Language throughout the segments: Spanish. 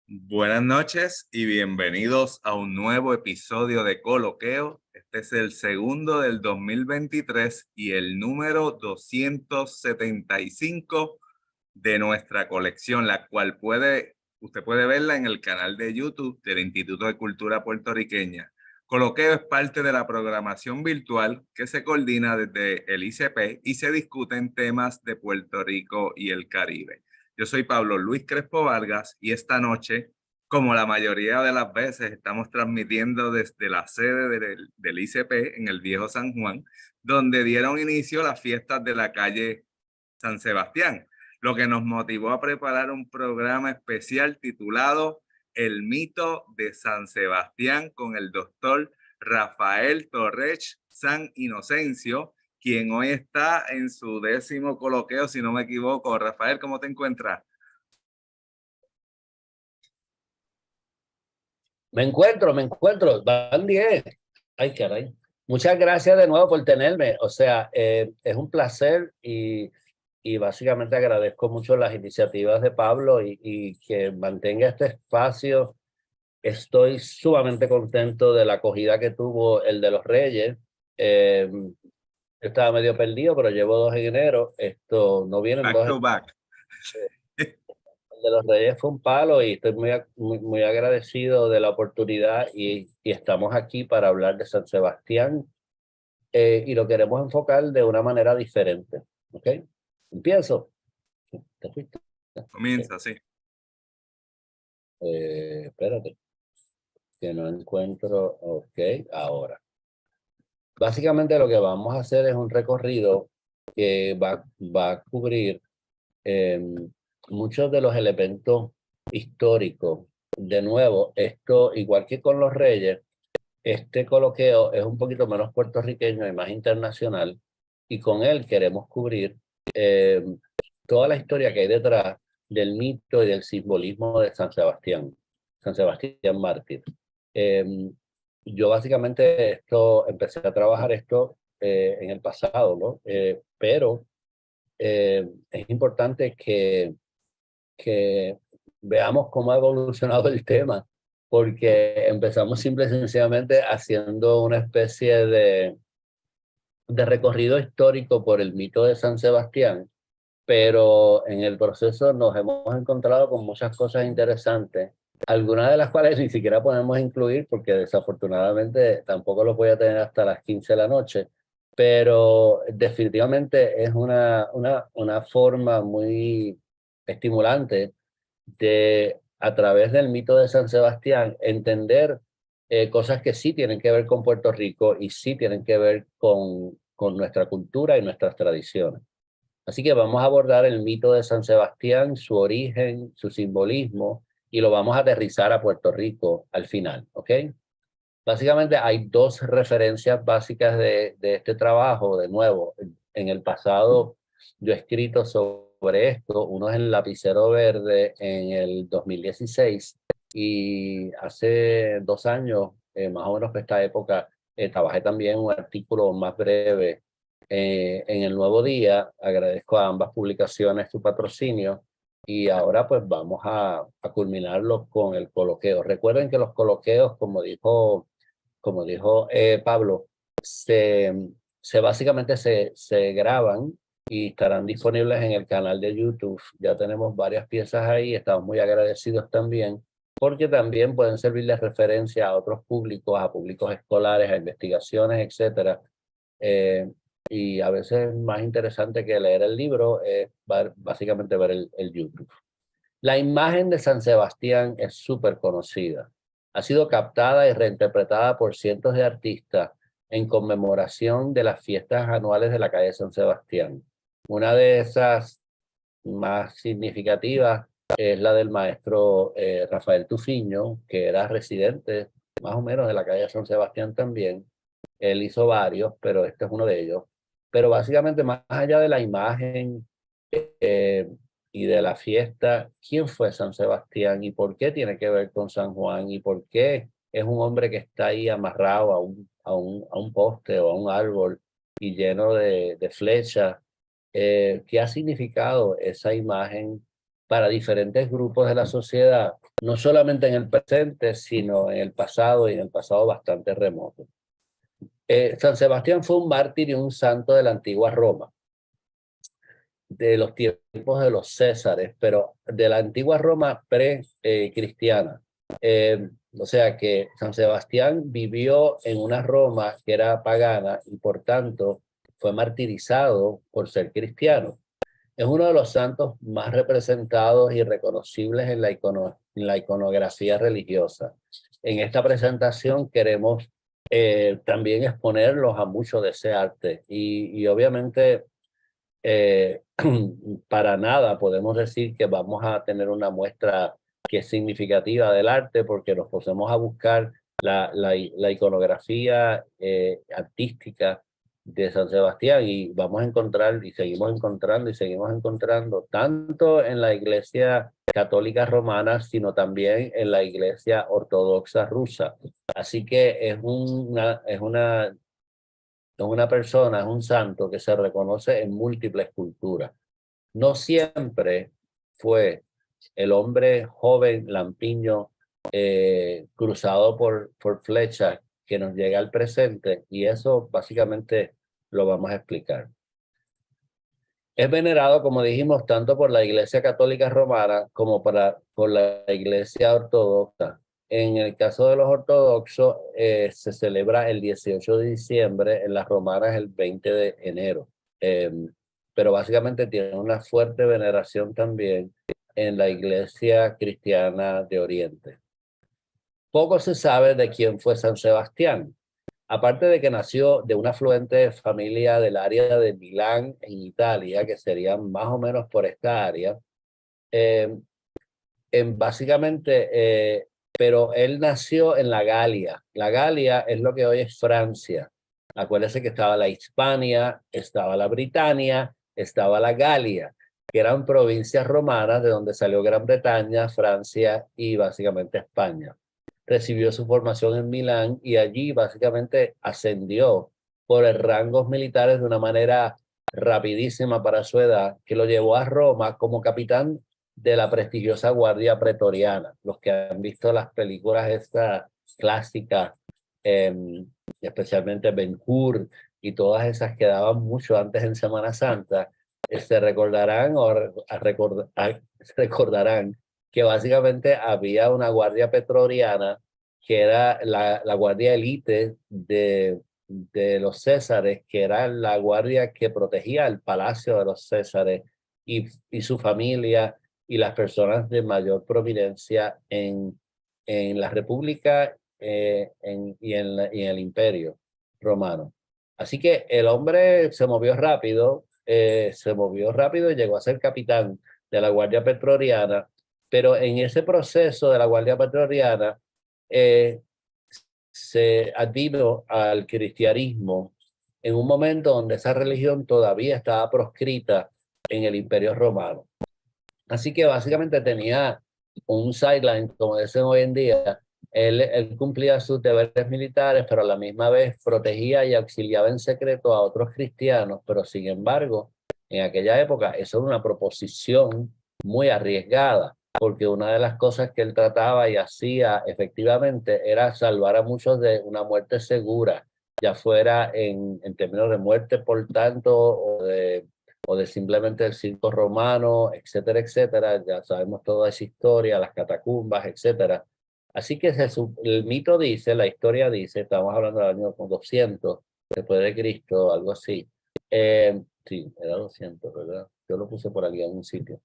Buenas noches y bienvenidos a un nuevo episodio de Coloqueo. Este es el segundo del 2023 y el número 275 de nuestra colección, la cual usted puede verla en el canal de YouTube del Instituto de Cultura Puertorriqueña. Coloqueo es parte de la programación virtual que se coordina desde el ICP y se discuten temas de Puerto Rico y el Caribe. Yo soy Pablo Luis Crespo Vargas y esta noche, como la mayoría de las veces, estamos transmitiendo desde la sede del ICP en el Viejo San Juan, donde dieron inicio las fiestas de la calle San Sebastián, lo que nos motivó a preparar un programa especial titulado El mito de San Sebastián con el doctor Rafael Torrech San Inocencio, quien hoy está en su 10º coloqueo, si no me equivoco. Rafael, ¿cómo te encuentras? Me encuentro, van 10. Ay, caray. Muchas gracias de nuevo por tenerme. O sea, es un placer y básicamente agradezco mucho las iniciativas de Pablo y que mantenga este espacio. Estoy sumamente contento de la acogida que tuvo el de los Reyes. Yo estaba medio perdido, pero llevo 2 en enero. Esto no vienen Back 2. to back. El de los Reyes fue un palo y estoy muy agradecido de la oportunidad y estamos aquí para hablar de San Sebastián y lo queremos enfocar de una manera diferente. ¿Ok? Empiezo. ¿Te fuiste? Ok. Comienza, sí. Espérate, que no encuentro. Ok, ahora. Básicamente lo que vamos a hacer es un recorrido que va a cubrir muchos de los elementos históricos. De nuevo, esto, igual que con los Reyes, este coloqueo es un poquito menos puertorriqueño y más internacional, y con él queremos cubrir eh, toda la historia que hay detrás del mito y del simbolismo de San Sebastián Mártir. Eh, yo básicamente empecé a trabajar esto en el pasado, ¿no? Pero es importante que veamos cómo ha evolucionado el tema, porque empezamos simple y sencillamente haciendo una especie de recorrido histórico por el mito de San Sebastián, pero en el proceso nos hemos encontrado con muchas cosas interesantes, algunas de las cuales ni siquiera podemos incluir porque desafortunadamente tampoco los voy a tener hasta las 15 de la noche, pero definitivamente es una forma muy estimulante de, a través del mito de San Sebastián, entender cosas que sí tienen que ver con Puerto Rico y sí tienen que ver con nuestra cultura y nuestras tradiciones. Así que vamos a abordar el mito de San Sebastián, su origen, su simbolismo, y lo vamos a aterrizar a Puerto Rico al final, ¿ok? Básicamente hay 2 referencias básicas de este trabajo. De nuevo, en el pasado yo he escrito sobre esto. Uno es el Lapicero Verde en el 2016 y hace 2 años, más o menos por esta época, trabajé también un artículo más breve en el Nuevo Día. Agradezco a ambas publicaciones su patrocinio y ahora pues vamos a culminarlo con el coloqueo. Recuerden que los coloqueos, como dijo Pablo, básicamente se graban y estarán disponibles en el canal de YouTube. Ya tenemos varias piezas ahí, estamos muy agradecidos también, porque también pueden servir de referencia a otros públicos, a públicos escolares, a investigaciones, etcétera. Y a veces más interesante que leer el libro es básicamente ver el YouTube. La imagen de San Sebastián es súper conocida. Ha sido captada y reinterpretada por cientos de artistas en conmemoración de las fiestas anuales de la calle San Sebastián. Una de esas más significativas es la del maestro Rafael Tufiño, que era residente más o menos de la calle San Sebastián también. Él hizo varios, pero este es uno de ellos. Pero básicamente, más allá de la imagen eh, y de la fiesta, ¿quién fue San Sebastián y por qué tiene que ver con San Juan y por qué es un hombre que está ahí amarrado a un poste o a un árbol y lleno de flechas? ¿Qué ha significado esa imagen para diferentes grupos de la sociedad, no solamente en el presente, sino en el pasado y en el pasado bastante remoto. San Sebastián fue un mártir y un santo de la antigua Roma, de los tiempos de los Césares, pero de la antigua Roma pre-cristiana. O sea que San Sebastián vivió en una Roma que era pagana y por tanto fue martirizado por ser cristiano. Es uno de los santos más representados y reconocibles en la iconografía religiosa. En esta presentación queremos también exponerlos a mucho de ese arte y obviamente para nada podemos decir que vamos a tener una muestra que es significativa del arte porque nos posemos a buscar la iconografía artística de San Sebastián y vamos a encontrar y seguimos encontrando tanto en la iglesia católica romana sino también en la iglesia ortodoxa rusa. Así que es una persona, es un santo que se reconoce en múltiples culturas. No siempre fue el hombre joven, lampiño, cruzado por flechas que nos llega al presente y eso básicamente lo vamos a explicar. Es venerado, como dijimos, tanto por la Iglesia Católica Romana como por la Iglesia Ortodoxa. En el caso de los ortodoxos, se celebra el 18 de diciembre, en las romanas el 20 de enero. Pero básicamente tiene una fuerte veneración también en la Iglesia Cristiana de Oriente. Poco se sabe de quién fue San Sebastián. Aparte de que nació de una afluente familia del área de Milán, en Italia, que serían más o menos por esta área, pero él nació en la Galia. La Galia es lo que hoy es Francia. Acuérdense que estaba la Hispania, estaba la Britania, estaba la Galia, que eran provincias romanas de donde salió Gran Bretaña, Francia y básicamente España. Recibió su formación en Milán y allí básicamente ascendió por rangos militares de una manera rapidísima para su edad, que lo llevó a Roma como capitán de la prestigiosa Guardia Pretoriana. Los que han visto las películas estas clásicas, especialmente Ben-Hur y todas esas que daban mucho antes en Semana Santa, se recordarán recordarán que básicamente había una Guardia Pretoriana que era la guardia élite de los Césares, que era la guardia que protegía el palacio de los Césares y su familia y las personas de mayor prominencia en la República y en el Imperio Romano. Así que el hombre se movió rápido y llegó a ser capitán de la Guardia Pretoriana, pero en ese proceso de la Guardia Pretoriana se advino al cristianismo en un momento donde esa religión todavía estaba proscrita en el Imperio Romano. Así que básicamente tenía un sideline, como dicen hoy en día. Él cumplía sus deberes militares, pero a la misma vez protegía y auxiliaba en secreto a otros cristianos, pero sin embargo, en aquella época eso era una proposición muy arriesgada, porque una de las cosas que él trataba y hacía efectivamente era salvar a muchos de una muerte segura, ya fuera en términos de muerte por tanto o de simplemente el circo romano, etcétera, etcétera. Ya sabemos toda esa historia, las catacumbas, etcétera. Así que el mito dice, la historia dice, estamos hablando del año 200 después de Cristo, algo así. Sí, era 200, ¿verdad? Yo lo puse por aquí en un sitio.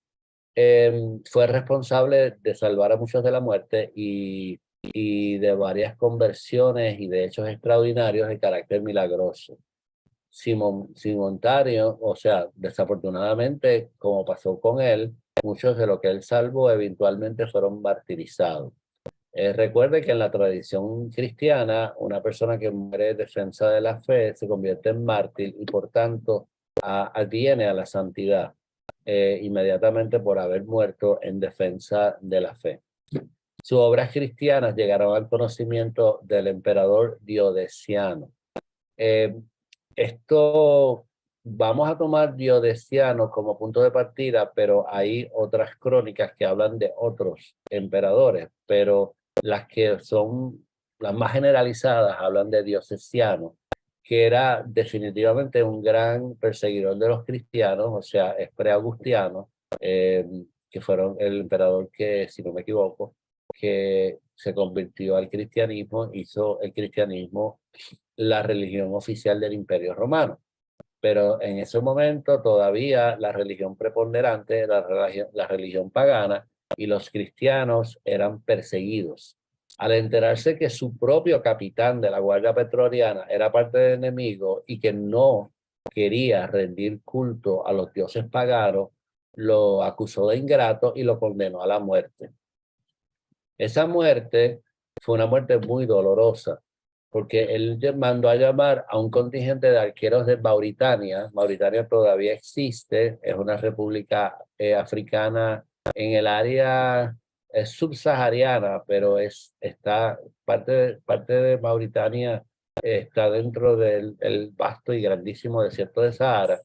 Fue responsable de salvar a muchos de la muerte y de varias conversiones y de hechos extraordinarios de carácter milagroso. Simontario, o sea, desafortunadamente, como pasó con él, muchos de los que él salvó eventualmente fueron martirizados. Recuerde que en la tradición cristiana, una persona que muere en defensa de la fe se convierte en mártir y por tanto adviene a la santidad inmediatamente por haber muerto en defensa de la fe. Sus obras cristianas llegaron al conocimiento del emperador Diocleciano. Esto vamos a tomar Diocleciano como punto de partida, pero hay otras crónicas que hablan de otros emperadores, pero las que son las más generalizadas hablan de Diocleciano, que era definitivamente un gran perseguidor de los cristianos, o sea, es pre-agustiano, que fueron el emperador que, si no me equivoco, que se convirtió al cristianismo, hizo el cristianismo la religión oficial del Imperio Romano. Pero en ese momento todavía la religión preponderante era la religión pagana y los cristianos eran perseguidos. Al enterarse que su propio capitán de la Guardia Pretoriana era parte del enemigo y que no quería rendir culto a los dioses paganos, lo acusó de ingrato y lo condenó a la muerte. Esa muerte fue una muerte muy dolorosa, porque él mandó a llamar a un contingente de arqueros de Mauritania. Mauritania todavía existe, es una república africana en el área subsahariana, pero está parte de Mauritania está dentro del vasto y grandísimo desierto de Sahara.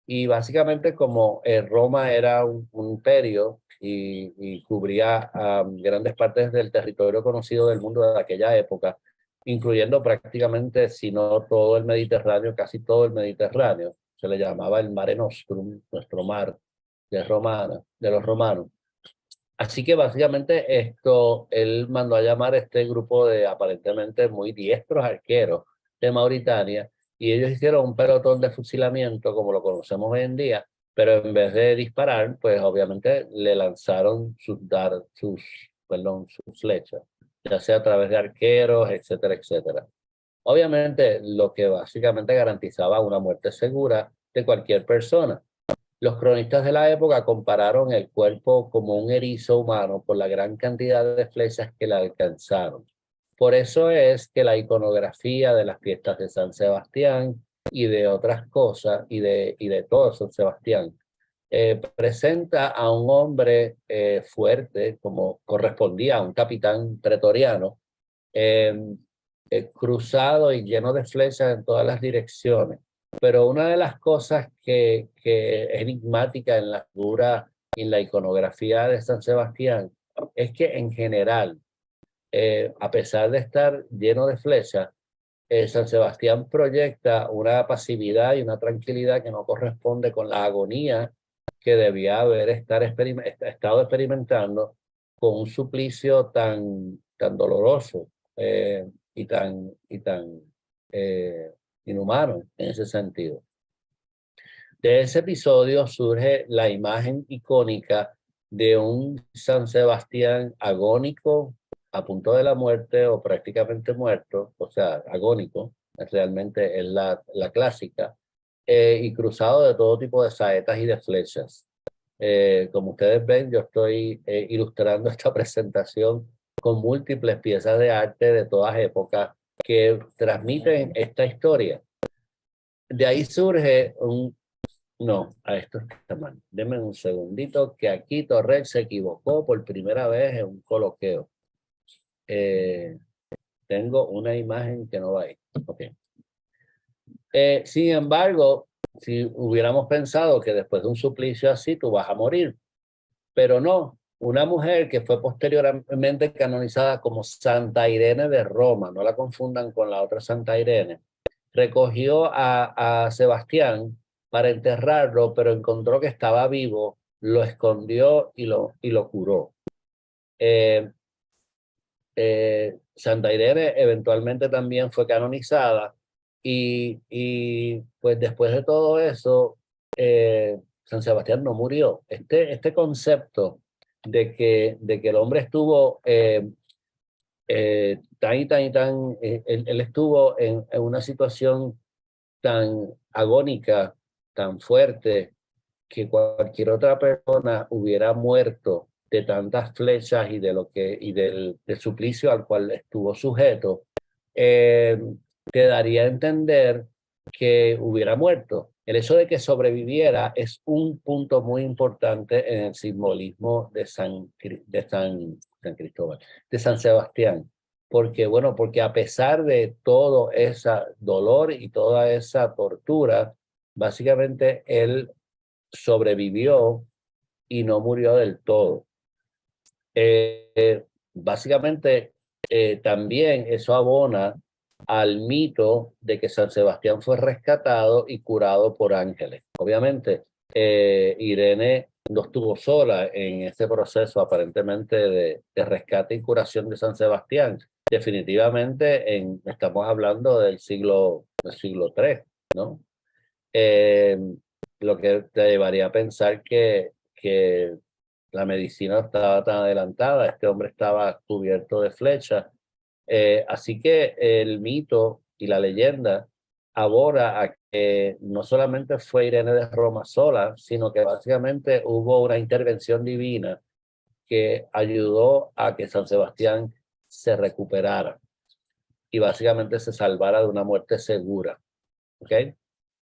Y básicamente como Roma era un imperio y cubría grandes partes del territorio conocido del mundo de aquella época, incluyendo prácticamente, si no todo el Mediterráneo, casi todo el Mediterráneo, se le llamaba el Mare Nostrum, nuestro mar de los romanos. Así que básicamente él mandó a llamar a este grupo de aparentemente muy diestros arqueros de Mauritania y ellos hicieron un pelotón de fusilamiento como lo conocemos hoy en día, pero en vez de disparar, pues obviamente le lanzaron sus flechas, ya sea a través de arqueros, etcétera, etcétera. Obviamente lo que básicamente garantizaba una muerte segura de cualquier persona. Los cronistas de la época compararon el cuerpo como un erizo humano por la gran cantidad de flechas que le alcanzaron. Por eso es que la iconografía de las fiestas de San Sebastián y de otras cosas, y de todo San Sebastián, presenta a un hombre fuerte, como correspondía a un capitán pretoriano, eh, cruzado y lleno de flechas en todas las direcciones. Pero una de las cosas que es enigmática en la figura y en la iconografía de San Sebastián es que en general, a pesar de estar lleno de flechas, San Sebastián proyecta una pasividad y una tranquilidad que no corresponde con la agonía que debía estado experimentando con un suplicio tan doloroso y tan inhumano en ese sentido. De ese episodio surge la imagen icónica de un San Sebastián agónico, a punto de la muerte o prácticamente muerto, o sea, agónico, realmente es la clásica, y cruzado de todo tipo de saetas y de flechas. Como ustedes ven, yo estoy ilustrando esta presentación con múltiples piezas de arte de todas épocas que transmiten esta historia. De ahí surge no, a esto está mal. Denme un segundito, que aquí Torres se equivocó por primera vez en un coloqueo. Tengo una imagen que no va ahí. Okay. Sin embargo, si hubiéramos pensado que después de un suplicio así tú vas a morir, pero no. Una mujer que fue posteriormente canonizada como Santa Irene de Roma, no la confundan con la otra Santa Irene, recogió a Sebastián para enterrarlo, pero encontró que estaba vivo, lo escondió y lo curó. Santa Irene eventualmente también fue canonizada y pues después de todo eso, San Sebastián no murió. Este concepto de que el hombre estuvo él estuvo en una situación tan agónica, tan fuerte, que cualquier otra persona hubiera muerto de tantas flechas y del suplicio al cual estuvo sujeto, te daría a entender que hubiera muerto. El hecho de que sobreviviera es un punto muy importante en el simbolismo de San Cristóbal, de San Sebastián. Porque a pesar de todo ese dolor y toda esa tortura, básicamente él sobrevivió y no murió del todo. Básicamente, también eso abona al mito de que San Sebastián fue rescatado y curado por ángeles. Obviamente, Irene no estuvo sola en este proceso aparentemente de rescate y curación de San Sebastián. Definitivamente estamos hablando del siglo III, ¿no? Eh, lo que te llevaría a pensar que la medicina estaba tan adelantada, este hombre estaba cubierto de flechas. Así que el mito y la leyenda abora a que no solamente fue Irene de Roma sola, sino que básicamente hubo una intervención divina que ayudó a que San Sebastián se recuperara y básicamente se salvara de una muerte segura. ¿Ok?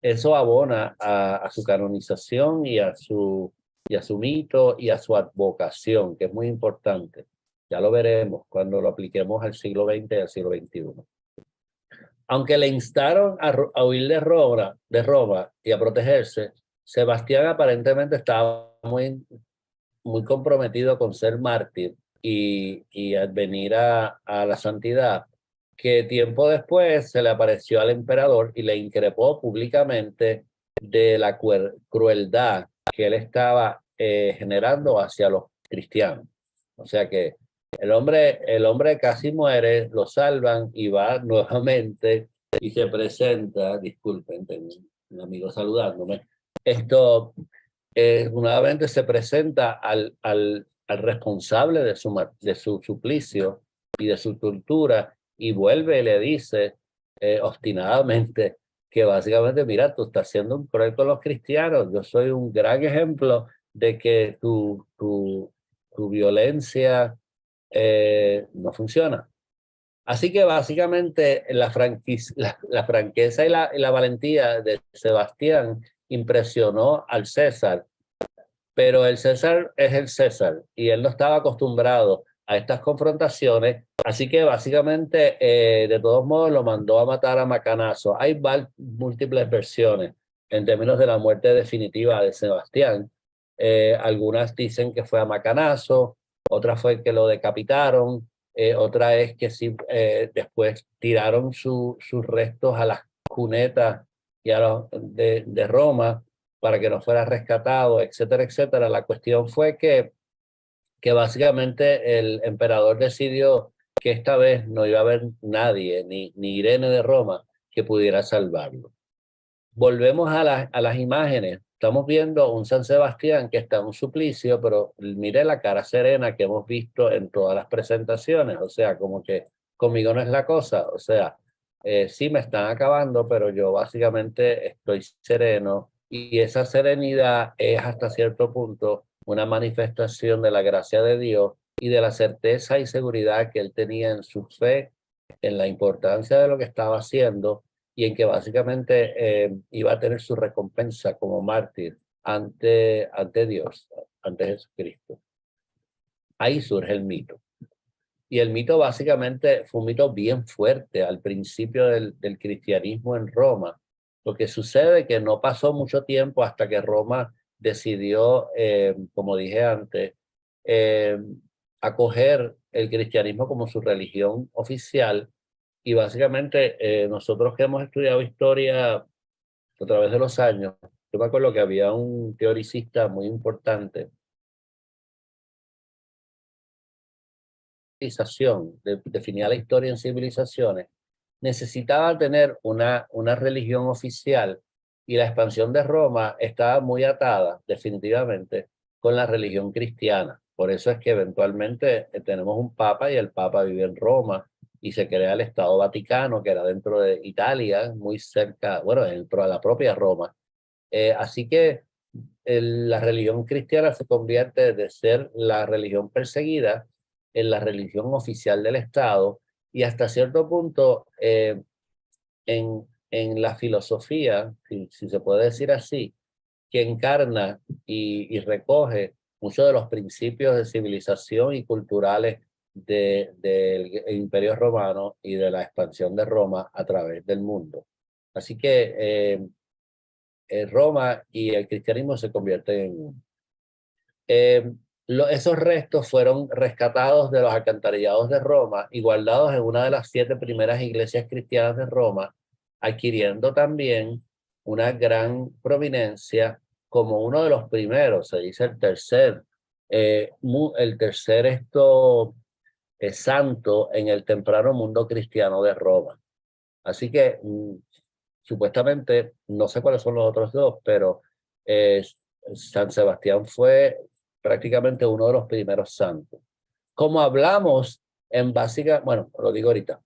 Eso abona a su canonización y a su mito y a su advocación, que es muy importante. Ya lo veremos cuando lo apliquemos al siglo XX y al siglo XXI. Aunque le instaron a huir de Roma y a protegerse, Sebastián aparentemente estaba muy comprometido con ser mártir y advenir a la santidad, que tiempo después se le apareció al emperador y le increpó públicamente de la crueldad que él estaba generando hacia los cristianos. O sea que el hombre casi muere, lo salvan y va nuevamente y se presenta, disculpen, tengo un amigo saludándome, esto nuevamente se presenta al responsable de su suplicio y de su tortura y vuelve y le dice obstinadamente que básicamente, mira, tú estás siendo un cruel con los cristianos, yo soy un gran ejemplo de que tu violencia no funciona. Así que básicamente la franqueza y la valentía de Sebastián impresionó al César, pero el César es el César y él no estaba acostumbrado a estas confrontaciones, así que básicamente de todos modos lo mandó a matar a macanazo. Hay múltiples versiones en términos de la muerte definitiva de Sebastián. Algunas dicen que fue a macanazo, otras fue que lo decapitaron, otra es que sí, después tiraron sus restos a las cunetas y de Roma para que no fuera rescatado, etcétera, etcétera. La cuestión fue que básicamente el emperador decidió que esta vez no iba a haber nadie, ni Irene de Roma, que pudiera salvarlo. Volvemos a las imágenes. Estamos viendo un San Sebastián que está en un suplicio, pero mire la cara serena que hemos visto en todas las presentaciones. O sea, como que conmigo no es la cosa. O sea, sí me están acabando, pero yo básicamente estoy sereno. Y esa serenidad es hasta cierto punto una manifestación de la gracia de Dios y de la certeza y seguridad que él tenía en su fe, en la importancia de lo que estaba haciendo y en que básicamente iba a tener su recompensa como mártir ante Dios, ante Jesucristo. Ahí surge el mito. Y el mito básicamente fue un mito bien fuerte al principio del cristianismo en Roma. Lo que sucede es que no pasó mucho tiempo hasta que Roma decidió, como dije antes, eh, acoger el cristianismo como su religión oficial. Y básicamente nosotros que hemos estudiado historia a través de los años, yo me acuerdo que había un teoricista muy importante definía la historia en civilizaciones, necesitaba tener una religión oficial y la expansión de Roma estaba muy atada definitivamente con la religión cristiana. Por eso es que eventualmente tenemos un papa y el papa vive en Roma y se crea el Estado Vaticano, que era dentro de Italia, muy cerca, bueno, dentro de la propia Roma. Así que la religión cristiana se convierte de ser la religión perseguida en la religión oficial del Estado y hasta cierto punto en la filosofía, si se puede decir así, que encarna y recoge muchos de los principios de civilización y culturales del Imperio Romano y de la expansión de Roma a través del mundo. Así que Roma y el cristianismo se convierten en uno. Esos restos fueron rescatados de los alcantarillados de Roma y guardados en una de las 7 primeras iglesias cristianas de Roma, adquiriendo también una gran prominencia como uno de los primeros, se dice el tercer santo en el temprano mundo cristiano de Roma. Así que supuestamente, no sé cuáles son los otros dos, pero San Sebastián fue prácticamente uno de los primeros santos. Como hablamos bueno, lo digo ahorita,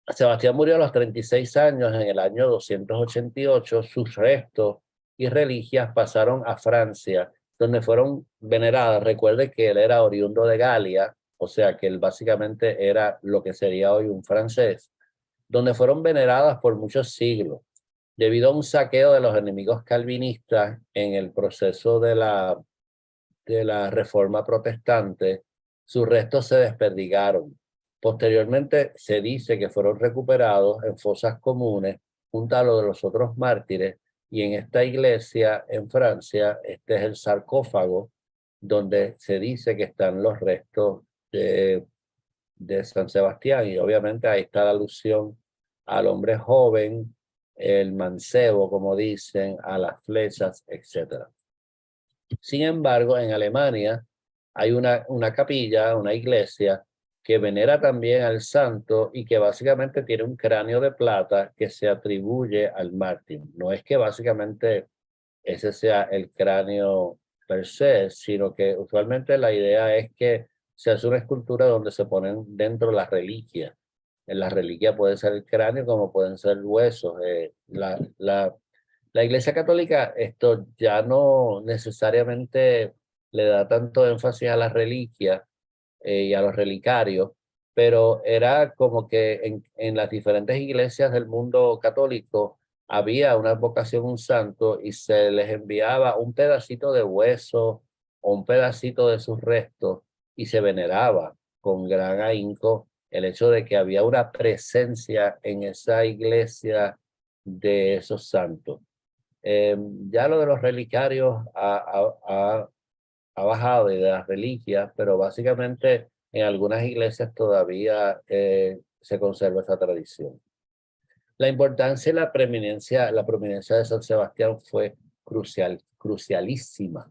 Sebastián murió a los 36 años en el año 288, sus restos y reliquias pasaron a Francia, donde fueron veneradas. Recuerde que él era oriundo de Galia, o sea que él básicamente era lo que sería hoy un francés, donde fueron veneradas por muchos siglos, debido a un saqueo de los enemigos calvinistas en el proceso de la Reforma Protestante. Sus restos se desperdigaron. Posteriormente se dice que fueron recuperados en fosas comunes junto a los de los otros mártires, y en esta iglesia en Francia, este es el sarcófago donde se dice que están los restos de San Sebastián, y obviamente ahí está la alusión al hombre joven, el mancebo, como dicen, a las flechas, etc. Sin embargo, en Alemania hay una capilla, una iglesia, que venera también al santo y que básicamente tiene un cráneo de plata que se atribuye al mártir. No es que básicamente ese sea el cráneo per se, sino que usualmente la idea es que se hace una escultura donde se ponen dentro las reliquias. En las reliquias puede ser el cráneo como pueden ser huesos. La Iglesia Católica esto ya no necesariamente le da tanto énfasis a las reliquias y a los relicarios, pero era como que en las diferentes iglesias del mundo católico había una advocación, un santo, y se les enviaba un pedacito de hueso o un pedacito de sus restos y se veneraba con gran ahínco el hecho de que había una presencia en esa iglesia de esos santos. Ya lo de los relicarios ha bajado, y de las reliquias, pero básicamente en algunas iglesias todavía se conserva esa tradición. La importancia y la prominencia de San Sebastián fue crucialísima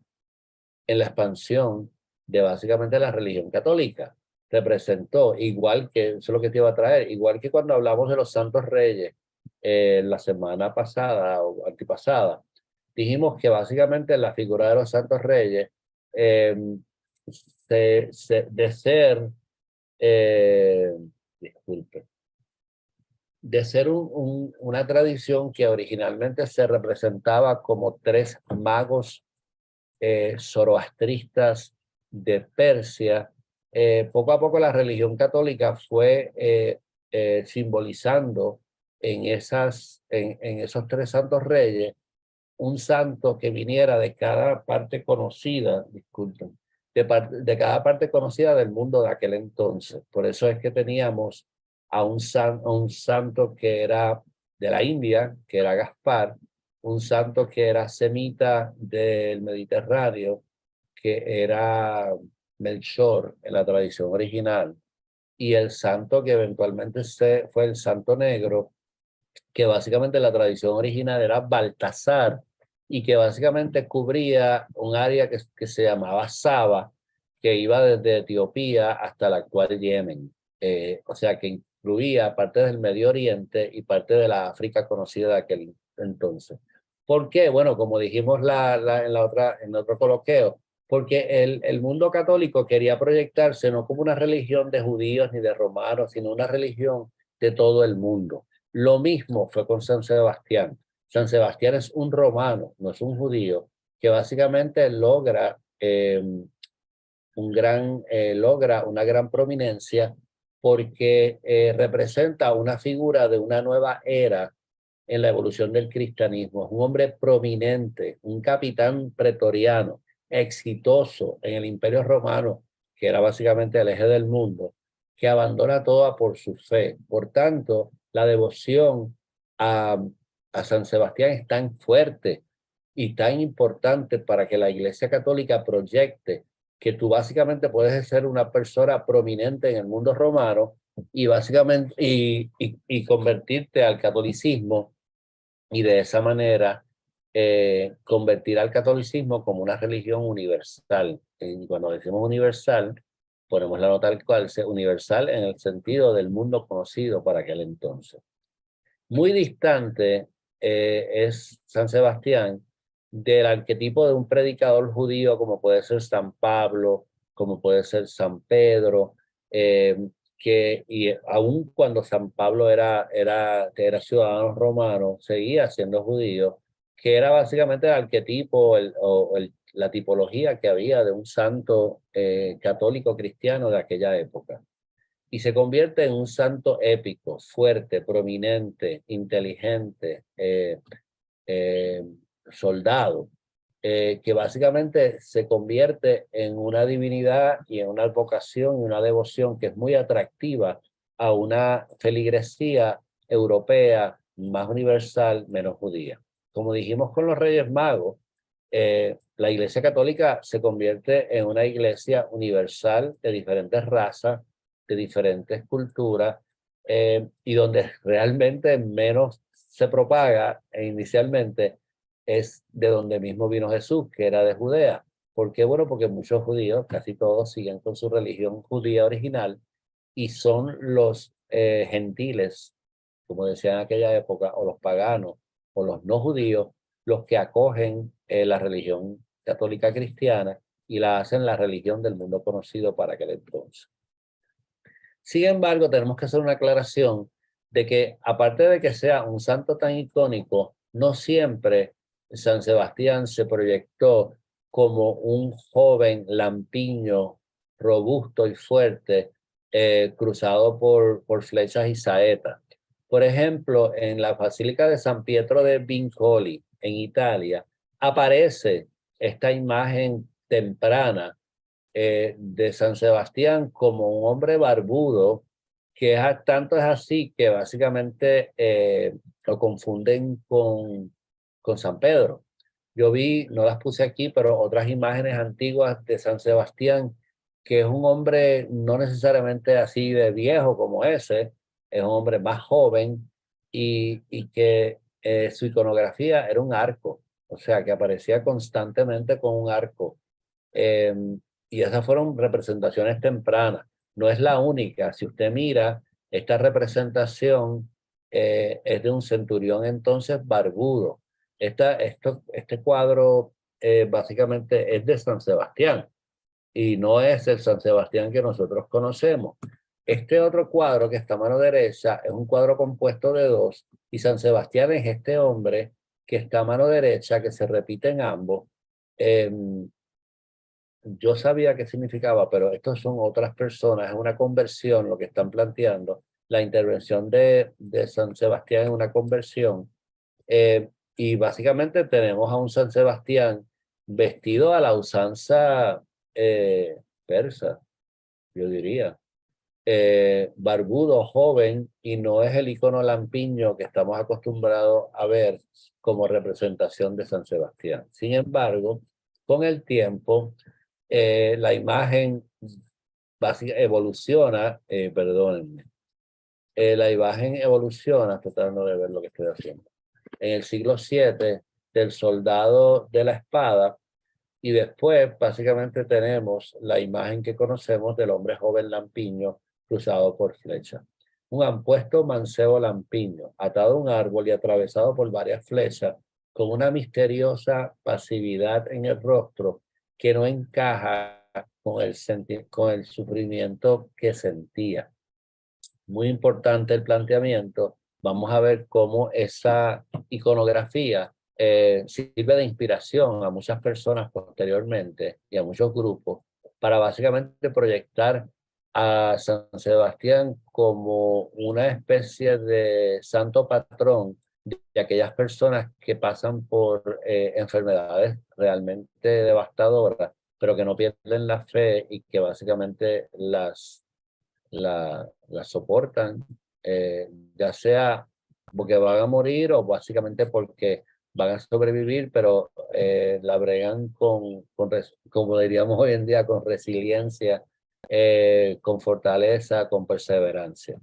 en la expansión de básicamente la religión católica. Representó, igual que, eso es lo que te iba a traer, igual que cuando hablamos de los santos reyes la semana pasada o antipasada, dijimos que básicamente la figura de los santos reyes de ser, disculpe, de ser una tradición que originalmente se representaba como 3 magos zoroastristas de Persia. Poco a poco la religión católica fue simbolizando en esos 3 santos reyes un santo que viniera de cada parte conocida, disculpen, de cada parte conocida del mundo de aquel entonces. Por eso es que teníamos a un santo que era de la India, que era Gaspar, un santo que era semita del Mediterráneo, que era Melchor en la tradición original, y el santo que eventualmente fue el santo negro, que básicamente la tradición original era Baltasar, y que básicamente cubría un área que se llamaba Saba, que iba desde Etiopía hasta el actual Yemen. O sea que incluía parte del Medio Oriente y parte de la África conocida de aquel entonces. ¿Por qué? Bueno, como dijimos en otro coloquio, porque el mundo católico quería proyectarse no como una religión de judíos ni de romanos, sino una religión de todo el mundo. Lo mismo fue con San Sebastián. San Sebastián es un romano, no es un judío, que básicamente logra una gran prominencia porque representa una figura de una nueva era en la evolución del cristianismo. Es un hombre prominente, un capitán pretoriano, exitoso en el Imperio Romano, que era básicamente el eje del mundo, que abandona toda por su fe. Por tanto, la devoción a San Sebastián es tan fuerte y tan importante para que la Iglesia Católica proyecte que tú básicamente puedes ser una persona prominente en el mundo romano y básicamente y convertirte al catolicismo y de esa manera convertir al catolicismo como una religión universal. Y cuando decimos universal, ponemos la nota al cual sea universal en el sentido del mundo conocido para aquel entonces. Muy distante es San Sebastián del arquetipo de un predicador judío como puede ser San Pablo, como puede ser San Pedro, y aun cuando San Pablo era ciudadano romano, seguía siendo judío, que era básicamente el arquetipo la tipología que había de un santo católico cristiano de aquella época. Y se convierte en un santo épico, fuerte, prominente, inteligente, eh, soldado, que básicamente se convierte en una divinidad y en una vocación y una devoción que es muy atractiva a una feligresía europea más universal, menos judía. Como dijimos con los Reyes Magos, la Iglesia Católica se convierte en una iglesia universal de diferentes razas, de diferentes culturas, y donde realmente menos se propaga inicialmente es de donde mismo vino Jesús, que era de Judea. ¿Por qué? Bueno, porque muchos judíos, casi todos, siguen con su religión judía original y son los gentiles, como decían en aquella época, o los paganos, o los no judíos, los que acogen la religión católica cristiana y la hacen la religión del mundo conocido para aquel entonces. Sin embargo, tenemos que hacer una aclaración de que, aparte de que sea un santo tan icónico, no siempre San Sebastián se proyectó como un joven lampiño, robusto y fuerte, cruzado por flechas y saetas. Por ejemplo, en la Basílica de San Pietro de Vincoli, en Italia, aparece esta imagen temprana de San Sebastián como un hombre barbudo, que tanto es así que básicamente lo confunden con San Pedro. Yo vi, no las puse aquí, pero otras imágenes antiguas de San Sebastián, que es un hombre no necesariamente así de viejo como ese, es un hombre más joven y que su iconografía era un arco, o sea, que aparecía constantemente con un arco. Eh, y esas fueron representaciones tempranas. No es la única. Si usted mira, esta representación es de un centurión entonces barbudo. Este cuadro básicamente es de San Sebastián y no es el San Sebastián que nosotros conocemos. Este otro cuadro que está a mano derecha es un cuadro compuesto de dos y San Sebastián es este hombre que está a mano derecha, que se repite en ambos. Yo sabía qué significaba, pero estos son otras personas, es una conversión lo que están planteando, la intervención de San Sebastián en una conversión. Y básicamente tenemos a un San Sebastián vestido a la usanza persa, yo diría. Barbudo, joven, y no es el icono lampiño que estamos acostumbrados a ver como representación de San Sebastián. Sin embargo, con el tiempo, la imagen evoluciona, perdónenme, la imagen evoluciona, tratando de ver lo que estoy haciendo, en el siglo VII del soldado de la espada, y después básicamente tenemos la imagen que conocemos del hombre joven lampiño cruzado por flecha. Un ampuesto mancebo lampiño, atado a un árbol y atravesado por varias flechas, con una misteriosa pasividad en el rostro que no encaja con el sufrimiento que sentía. Muy importante el planteamiento. Vamos a ver cómo esa iconografía sirve de inspiración a muchas personas posteriormente y a muchos grupos para básicamente proyectar a San Sebastián como una especie de santo patrón de aquellas personas que pasan por enfermedades realmente devastadoras, pero que no pierden la fe y que básicamente la soportan, ya sea porque van a morir o básicamente porque van a sobrevivir, pero la bregan como diríamos hoy en día, con resiliencia, con fortaleza, con perseverancia.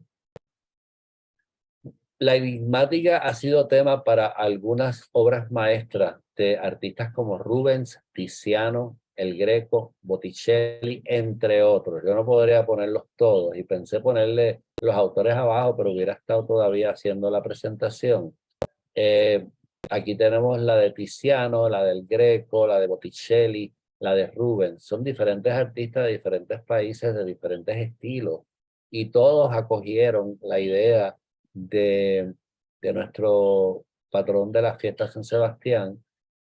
La enigmática ha sido tema para algunas obras maestras de artistas como Rubens, Tiziano, El Greco, Botticelli, entre otros. Yo no podría ponerlos todos y pensé ponerle los autores abajo, pero hubiera estado todavía haciendo la presentación. Aquí tenemos la de Tiziano, la del Greco, la de Botticelli, la de Rubens. Son diferentes artistas de diferentes países, de diferentes estilos, y todos acogieron la idea de, de nuestro patrón de la fiesta San Sebastián,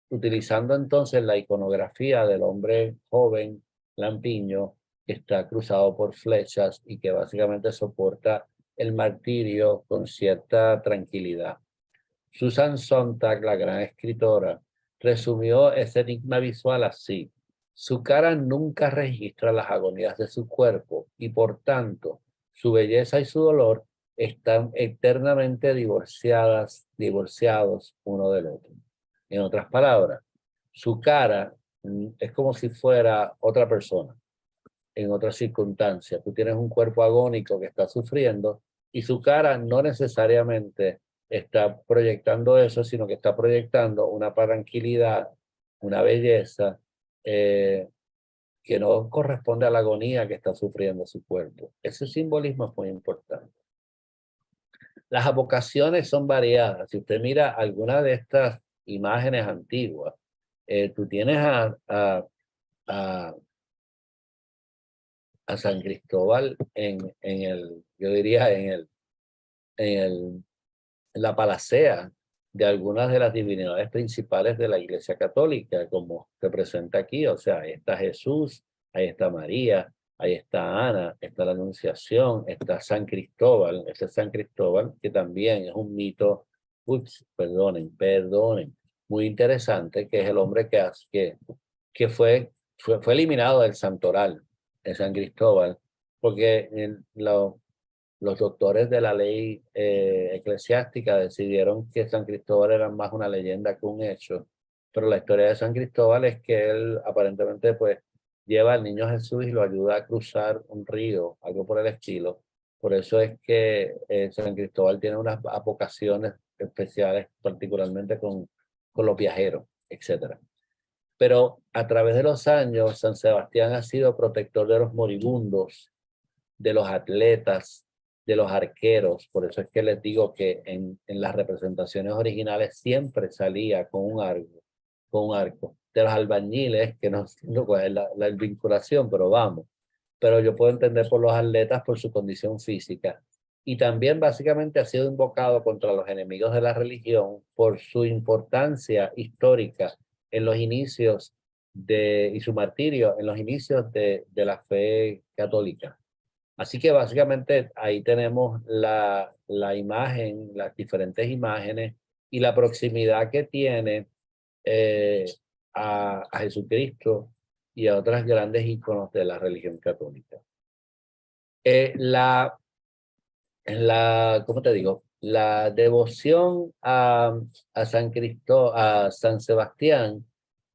utilizando entonces la iconografía del hombre joven, lampiño, que está cruzado por flechas y que básicamente soporta el martirio con cierta tranquilidad. Susan Sontag, la gran escritora, resumió ese enigma visual así: su cara nunca registra las agonías de su cuerpo y por tanto su belleza y su dolor están eternamente divorciados uno del otro. En otras palabras, su cara es como si fuera otra persona en otras circunstancias. Tú tienes un cuerpo agónico que está sufriendo y su cara no necesariamente está proyectando eso, sino que está proyectando una tranquilidad, una belleza que no corresponde a la agonía que está sufriendo su cuerpo. Ese simbolismo es muy importante. Las avocaciones son variadas. Si usted mira alguna de estas imágenes antiguas, tú tienes a San Cristóbal yo diría, en la palacea de algunas de las divinidades principales de la Iglesia Católica, como se presenta aquí. O sea, ahí está Jesús, ahí está María, ahí está Ana, está la Anunciación, está San Cristóbal, ese San Cristóbal que también es un mito, perdonen, muy interesante, que es el hombre que fue eliminado del santoral de San Cristóbal, porque los doctores de la ley eclesiástica decidieron que San Cristóbal era más una leyenda que un hecho, pero la historia de San Cristóbal es que él aparentemente pues lleva al niño Jesús y lo ayuda a cruzar un río, algo por el estilo. Por eso es que San Cristóbal tiene unas vocaciones especiales, particularmente con los viajeros, etcétera. Pero a través de los años, San Sebastián ha sido protector de los moribundos, de los atletas, de los arqueros. Por eso es que les digo que en las representaciones originales siempre salía con un arco. De los albañiles, que no entiendo cuál es la vinculación, pero vamos. Pero yo puedo entender por los atletas por su condición física. Y también básicamente ha sido invocado contra los enemigos de la religión por su importancia histórica en los inicios y su martirio en los inicios de la fe católica. Así que básicamente ahí tenemos la imagen, las diferentes imágenes y la proximidad que tiene eh, a Jesucristo y a otras grandes íconos de la religión católica. ¿Cómo te digo? La devoción a San Sebastián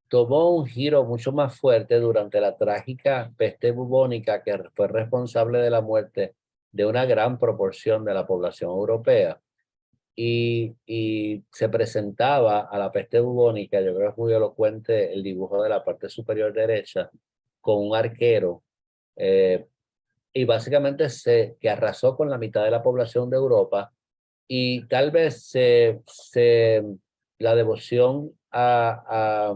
tomó un giro mucho más fuerte durante la trágica peste bubónica, que fue responsable de la muerte de una gran proporción de la población europea. Y se presentaba a la peste bubónica, yo creo que es muy elocuente el dibujo de la parte superior derecha, con un arquero, y básicamente que arrasó con la mitad de la población de Europa. Y tal vez la devoción a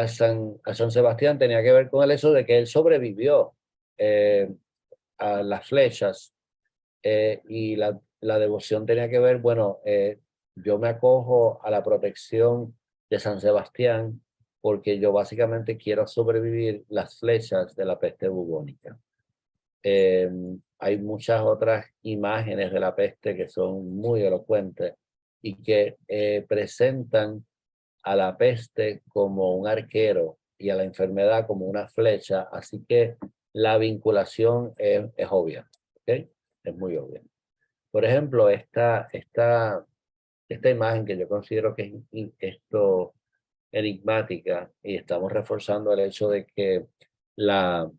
San Sebastián tenía que ver con el hecho de que él sobrevivió a las flechas, y la devoción tenía que ver, bueno, yo me acojo a la protección de San Sebastián porque yo básicamente quiero sobrevivir las flechas de la peste bubónica. Hay muchas otras imágenes de la peste que son muy elocuentes y que presentan a la peste como un arquero y a la enfermedad como una flecha, así que la vinculación es obvia, ¿ok? Es muy obvia. Por ejemplo, esta esta imagen que yo considero que es enigmática, y estamos reforzando el hecho de que la,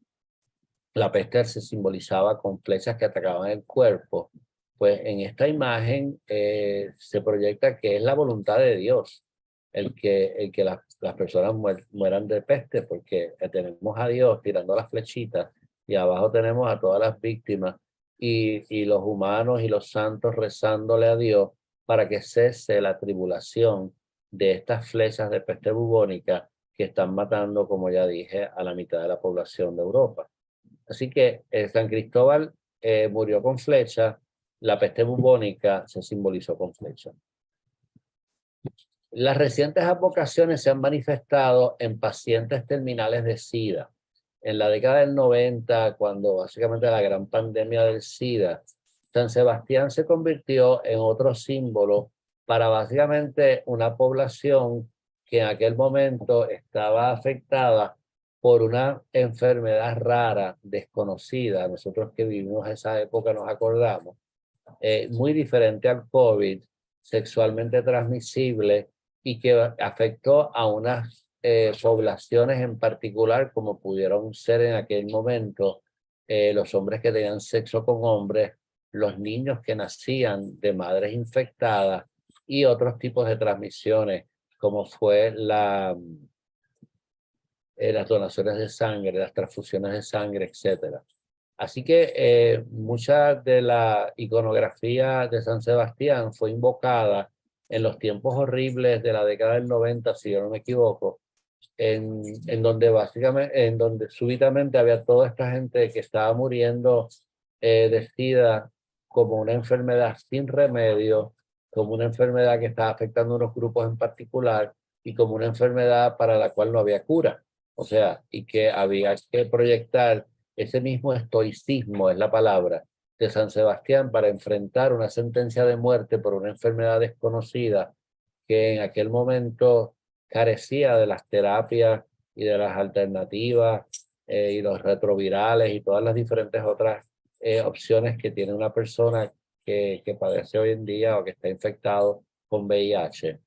la peste se simbolizaba con flechas que atacaban el cuerpo, pues en esta imagen se proyecta que es la voluntad de Dios el que las personas mueran de peste, porque tenemos a Dios tirando las flechitas y abajo tenemos a todas las víctimas y los humanos y los santos rezándole a Dios para que cese la tribulación de estas flechas de peste bubónica que están matando, como ya dije, a la mitad de la población de Europa. Así que San Cristóbal murió con flecha, la peste bubónica se simbolizó con flecha. Las recientes advocaciones se han manifestado en pacientes terminales de SIDA. En la década del 90, cuando básicamente la gran pandemia del SIDA, San Sebastián se convirtió en otro símbolo para básicamente una población que en aquel momento estaba afectada por una enfermedad rara, desconocida. Nosotros que vivimos esa época nos acordamos, muy diferente al COVID, sexualmente transmisible y que afectó a unas poblaciones en particular, como pudieron ser en aquel momento los hombres que tenían sexo con hombres, los niños que nacían de madres infectadas y otros tipos de transmisiones, como fue las donaciones de sangre, las transfusiones de sangre, etcétera. Así que mucha de la iconografía de San Sebastián fue invocada en los tiempos horribles de la década del 90, si yo no me equivoco, en donde básicamente, en donde súbitamente había toda esta gente que estaba muriendo de SIDA como una enfermedad sin remedio, como una enfermedad que estaba afectando a unos grupos en particular y como una enfermedad para la cual no había cura. O sea, y que había que proyectar ese mismo estoicismo, es la palabra, de San Sebastián para enfrentar una sentencia de muerte por una enfermedad desconocida que en aquel momento carecía de las terapias y de las alternativas y los retrovirales y todas las diferentes otras opciones que tiene una persona que padece hoy en día o que está infectado con VIH,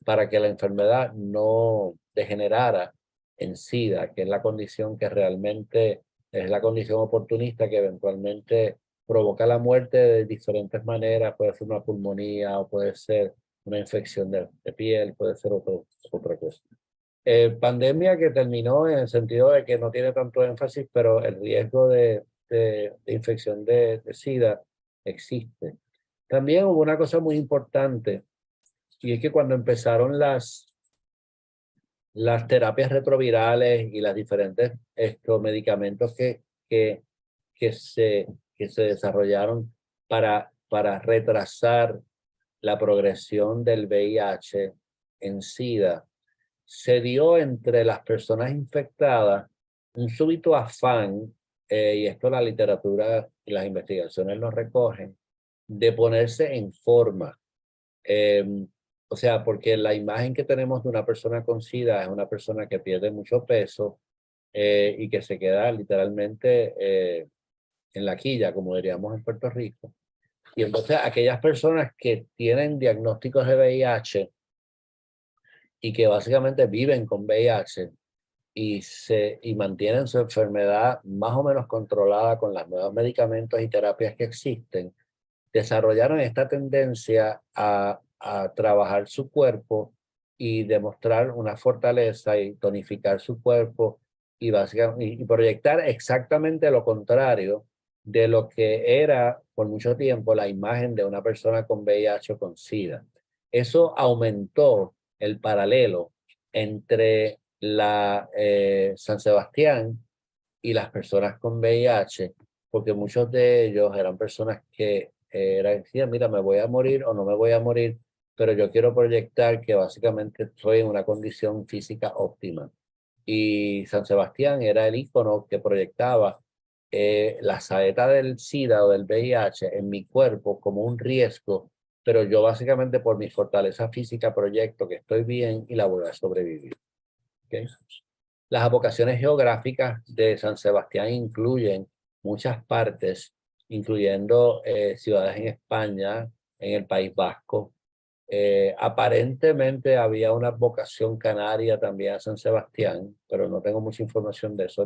para que la enfermedad no degenerara en SIDA, que es la condición que realmente es la condición oportunista que eventualmente provoca la muerte de diferentes maneras. Puede ser una pulmonía o puede ser una infección de piel, puede ser otra cosa. Pandemia que terminó en el sentido de que no tiene tanto énfasis, pero el riesgo de infección de SIDA existe. También hubo una cosa muy importante, y es que cuando empezaron las terapias retrovirales y las diferentes medicamentos que se desarrollaron para retrasar la progresión del VIH en SIDA, se dio entre las personas infectadas un súbito afán, y esto la literatura y las investigaciones lo recogen, de ponerse en forma. O sea, porque la imagen que tenemos de una persona con SIDA es una persona que pierde mucho peso y que se queda literalmente en la quilla, como diríamos en Puerto Rico. Y entonces aquellas personas que tienen diagnósticos de VIH y que básicamente viven con VIH y mantienen su enfermedad más o menos controlada con los nuevos medicamentos y terapias que existen, desarrollaron esta tendencia a trabajar su cuerpo y demostrar una fortaleza y tonificar su cuerpo y, básicamente, y proyectar exactamente lo contrario de lo que era por mucho tiempo la imagen de una persona con VIH o con SIDA. Eso aumentó el paralelo entre San Sebastián y las personas con VIH, porque muchos de ellos eran personas que decían, mira, me voy a morir o no me voy a morir, pero yo quiero proyectar que básicamente estoy en una condición física óptima. Y San Sebastián era el ícono que proyectaba la saeta del SIDA o del VIH en mi cuerpo como un riesgo, pero yo básicamente por mi fortaleza física proyecto que estoy bien y la voy a sobrevivir. ¿Okay? Las advocaciones geográficas de San Sebastián incluyen muchas partes, incluyendo ciudades en España, en el País Vasco, Aparentemente había una vocación canaria también a San Sebastián, pero no tengo mucha información de eso.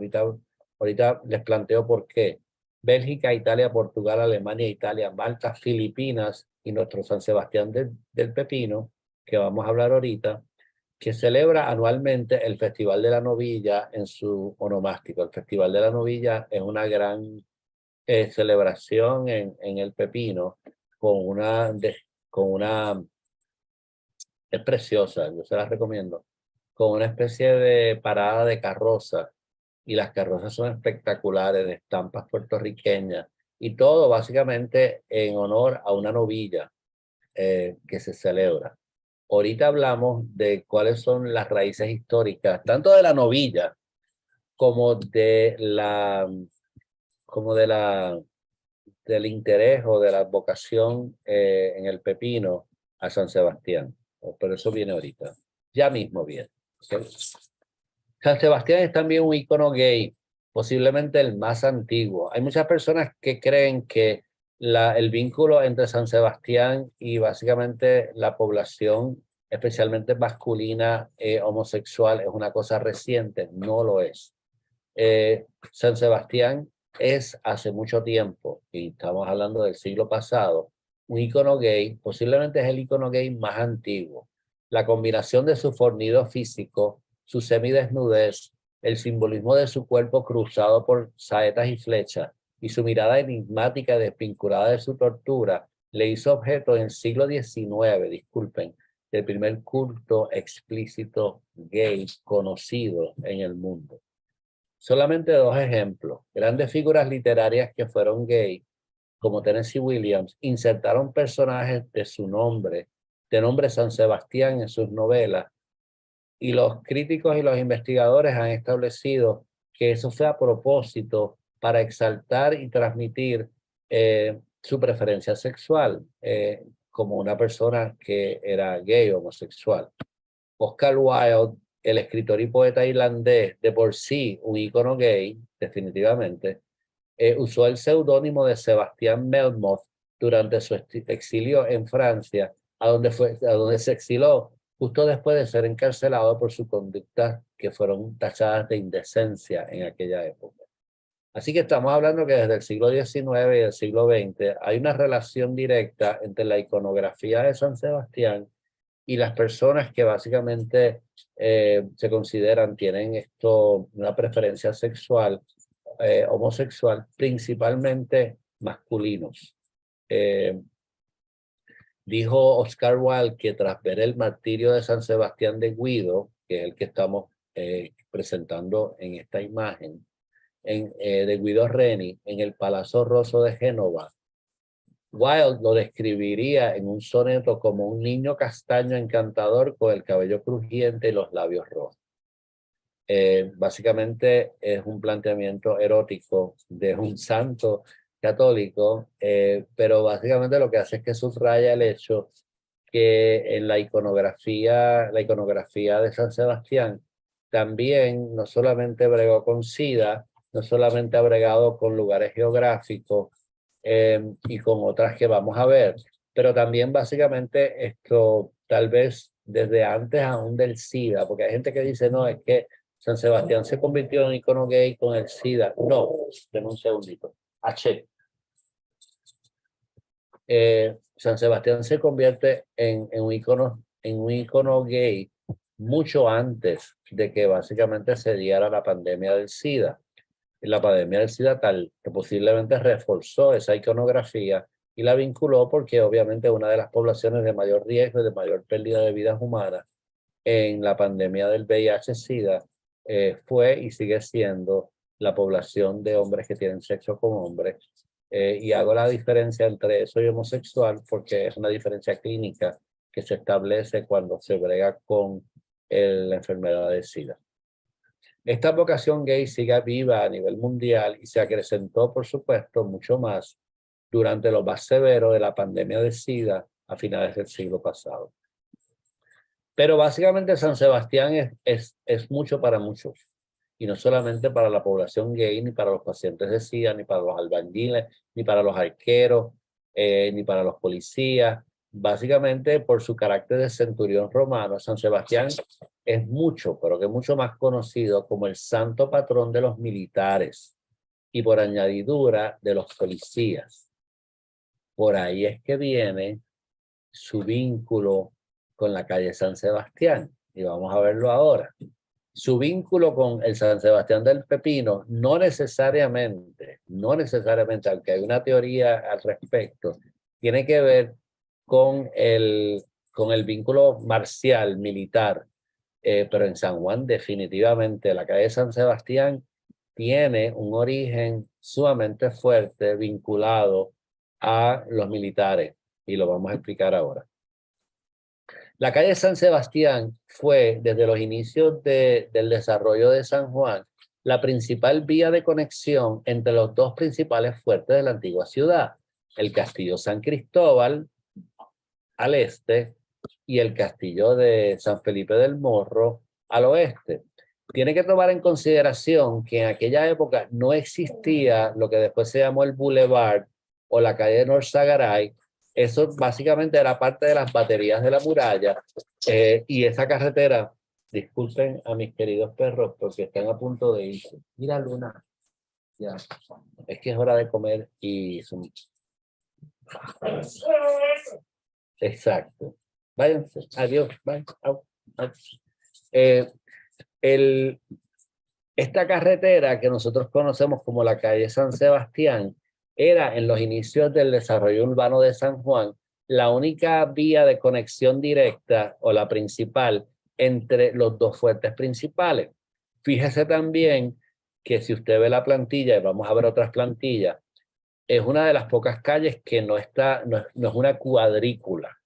Ahorita les planteo por qué. Bélgica, Italia, Portugal, Alemania, Italia, Malta, Filipinas y nuestro San Sebastián del Pepino, que vamos a hablar ahorita, que celebra anualmente el Festival de la Novilla en su onomástico. El Festival de la Novilla es una gran celebración en el Pepino con una es preciosa, yo se las recomiendo, con una especie de parada de carroza, y las carrozas son espectaculares, de estampas puertorriqueñas, y todo básicamente en honor a una novilla que se celebra. Ahorita hablamos de cuáles son las raíces históricas, tanto de la novilla como como del interés o de la vocación en el Pepino a San Sebastián. Pero eso viene ahorita. Ya mismo viene. ¿Okay? San Sebastián es también un icono gay, posiblemente el más antiguo. Hay muchas personas que creen que el vínculo entre San Sebastián y básicamente la población, especialmente masculina, homosexual, es una cosa reciente. No lo es. San Sebastián es hace mucho tiempo, y estamos hablando del siglo pasado, un icono gay, posiblemente es el icono gay más antiguo. La combinación de su fornido físico, su semidesnudez, el simbolismo de su cuerpo cruzado por saetas y flechas, y su mirada enigmática desvinculada de su tortura, le hizo objeto en el siglo XIX, disculpen, del primer culto explícito gay conocido en el mundo. Solamente dos ejemplos. Grandes figuras literarias que fueron gay, como Tennessee Williams, insertaron personajes de nombre San Sebastián en sus novelas, y los críticos y los investigadores han establecido que eso fue a propósito para exaltar y transmitir su preferencia sexual como una persona que era gay o homosexual. Oscar Wilde, el escritor y poeta irlandés, de por sí un ícono gay, definitivamente, usó el seudónimo de Sebastián Melmoth durante su exilio en Francia, a donde se exiló justo después de ser encarcelado por sus conductas que fueron tachadas de indecencia en aquella época. Así que estamos hablando que desde el siglo XIX y el siglo XX hay una relación directa entre la iconografía de San Sebastián y las personas que básicamente se consideran tienen una preferencia sexual homosexual, principalmente masculinos. Dijo Oscar Wilde que tras ver el martirio de San Sebastián de Guido, que es el que estamos presentando en esta imagen, de Guido Reni, en el Palazzo Rosso de Génova, Wilde lo describiría en un soneto como un niño castaño encantador con el cabello crujiente y los labios rojos. Básicamente es un planteamiento erótico de un santo católico, pero básicamente lo que hace es que subraya el hecho que en la iconografía de San Sebastián también no solamente bregó con SIDA, no solamente ha bregado con lugares geográficos y con otras que vamos a ver, pero también básicamente esto tal vez desde antes aún del SIDA, porque hay gente que dice, no, es que San Sebastián se convirtió en un icono gay con el SIDA. No, denme un segundito. San Sebastián se convierte en un icono gay mucho antes de que básicamente se diera la pandemia del SIDA. La pandemia del SIDA tal que posiblemente reforzó esa iconografía y la vinculó porque obviamente una de las poblaciones de mayor riesgo y de mayor pérdida de vidas humanas en la pandemia del VIH-Sida fue y sigue siendo la población de hombres que tienen sexo con hombres. Y hago la diferencia entre eso y homosexual porque es una diferencia clínica que se establece cuando se brega con la enfermedad de SIDA. Esta vocación gay sigue viva a nivel mundial y se acrecentó, por supuesto, mucho más durante lo más severo de la pandemia de SIDA a finales del siglo pasado. Pero básicamente San Sebastián es mucho para muchos, y no solamente para la población gay, ni para los pacientes de SIDA, ni para los albañiles, ni para los arqueros, ni para los policías, básicamente por su carácter de centurión romano. San Sebastián es mucho, pero que es mucho más conocido como el santo patrón de los militares y por añadidura de los policías. Por ahí es que viene su vínculo con la calle San Sebastián, y vamos a verlo ahora. Su vínculo con el San Sebastián del Pepino no necesariamente, aunque hay una teoría al respecto, tiene que ver con el vínculo marcial, militar, pero en San Juan definitivamente la calle San Sebastián tiene un origen sumamente fuerte vinculado a los militares, y lo vamos a explicar ahora. La calle San Sebastián fue, desde los inicios del desarrollo de San Juan, la principal vía de conexión entre los dos principales fuertes de la antigua ciudad, el Castillo San Cristóbal al este y el Castillo de San Felipe del Morro al oeste. Tiene que tomar en consideración que en aquella época no existía lo que después se llamó el Boulevard o la calle de Norzagaray. Eso básicamente era parte de las baterías de la muralla, y esa carretera, disculpen a mis queridos perros porque están a punto de irse. Mira, Luna, ya, es que es hora de comer y exacto. Váyanse, adiós, bye. Esta carretera que nosotros conocemos como la calle San Sebastián era en los inicios del desarrollo urbano de San Juan la única vía de conexión directa o la principal entre los dos fuertes principales. Fíjese también que si usted ve la plantilla, y vamos a ver otras plantillas, es una de las pocas calles que no es una cuadrícula.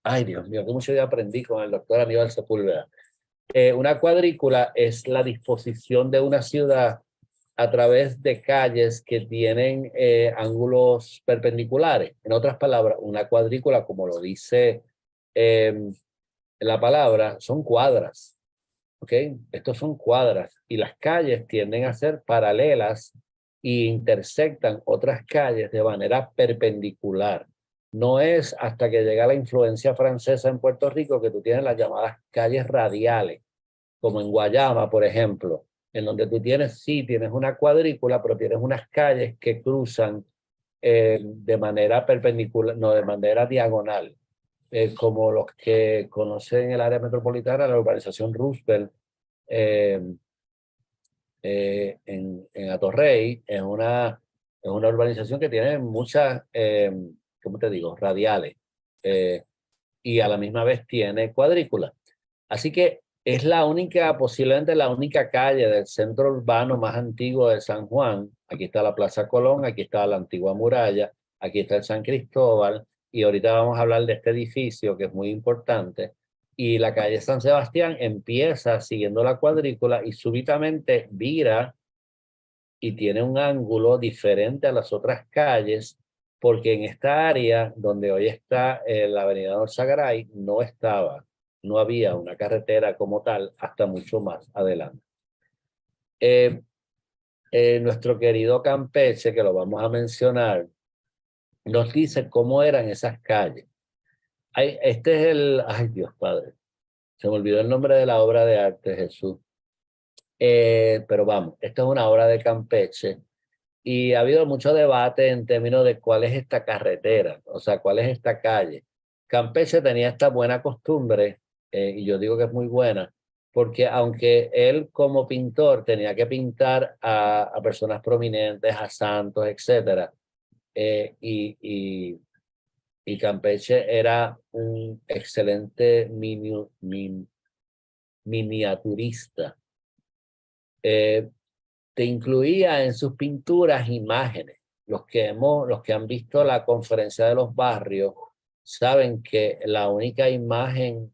Ay, Dios mío, qué mucho yo aprendí con el doctor Aníbal Sepúlveda. Una cuadrícula es la disposición de una ciudad a través de calles que tienen ángulos perpendiculares. En otras palabras, una cuadrícula, como lo dice la palabra, son cuadras. ¿Ok? Estos son cuadras y las calles tienden a ser paralelas e intersectan otras calles de manera perpendicular. No es hasta que llega la influencia francesa en Puerto Rico que tú tienes las llamadas calles radiales, como en Guayama, por ejemplo, en donde tú tienes una cuadrícula, pero tienes unas calles que cruzan de manera perpendicular, no, de manera diagonal, como los que conocen el área metropolitana, la urbanización Roosevelt, en Atorrey, es una urbanización que tiene muchas, ¿cómo te digo?, radiales, y a la misma vez tiene cuadrículas. Así que es posiblemente la única calle del centro urbano más antiguo de San Juan. Aquí está la Plaza Colón, aquí está la antigua muralla, aquí está el San Cristóbal, y ahorita vamos a hablar de este edificio que es muy importante. Y la calle San Sebastián empieza siguiendo la cuadrícula y súbitamente vira y tiene un ángulo diferente a las otras calles, porque en esta área donde hoy está la avenida Norzagaray no había una carretera como tal hasta mucho más adelante. Nuestro querido Campeche, que lo vamos a mencionar, nos dice cómo eran esas calles. Ay Dios Padre, se me olvidó el nombre de la obra de arte, Jesús. Pero vamos, esta es una obra de Campeche y ha habido mucho debate en términos de cuál es esta carretera, o sea, cuál es esta calle. Campeche tenía esta buena costumbre, y yo digo que es muy buena, porque aunque él como pintor tenía que pintar a personas prominentes, a santos, etc., y Campeche era un excelente miniaturista. Te incluía en sus pinturas imágenes. Los que han visto la Conferencia de los Barrios saben que la única imagen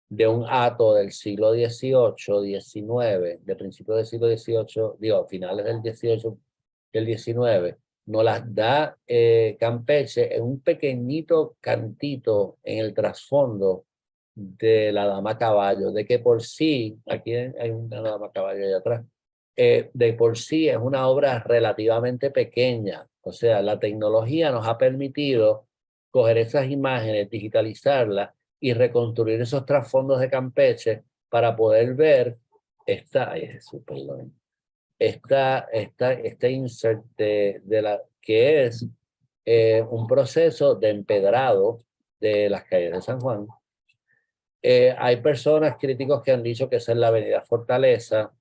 de un hato del siglo XVIII, XIX, de principios del siglo XVIII, digo, finales del XVIII, del XIX, nos las da Campeche en un pequeñito cantito en el trasfondo de la Dama Caballo, de que por sí, aquí hay una Dama Caballo allá atrás, de por sí es una obra relativamente pequeña. O sea, la tecnología nos ha permitido coger esas imágenes, digitalizarlas y reconstruir esos trasfondos de Campeche para poder ver este insert que es un proceso de empedrado de las calles de San Juan. Hay personas, críticos, que han dicho que esa es la avenida Fortaleza,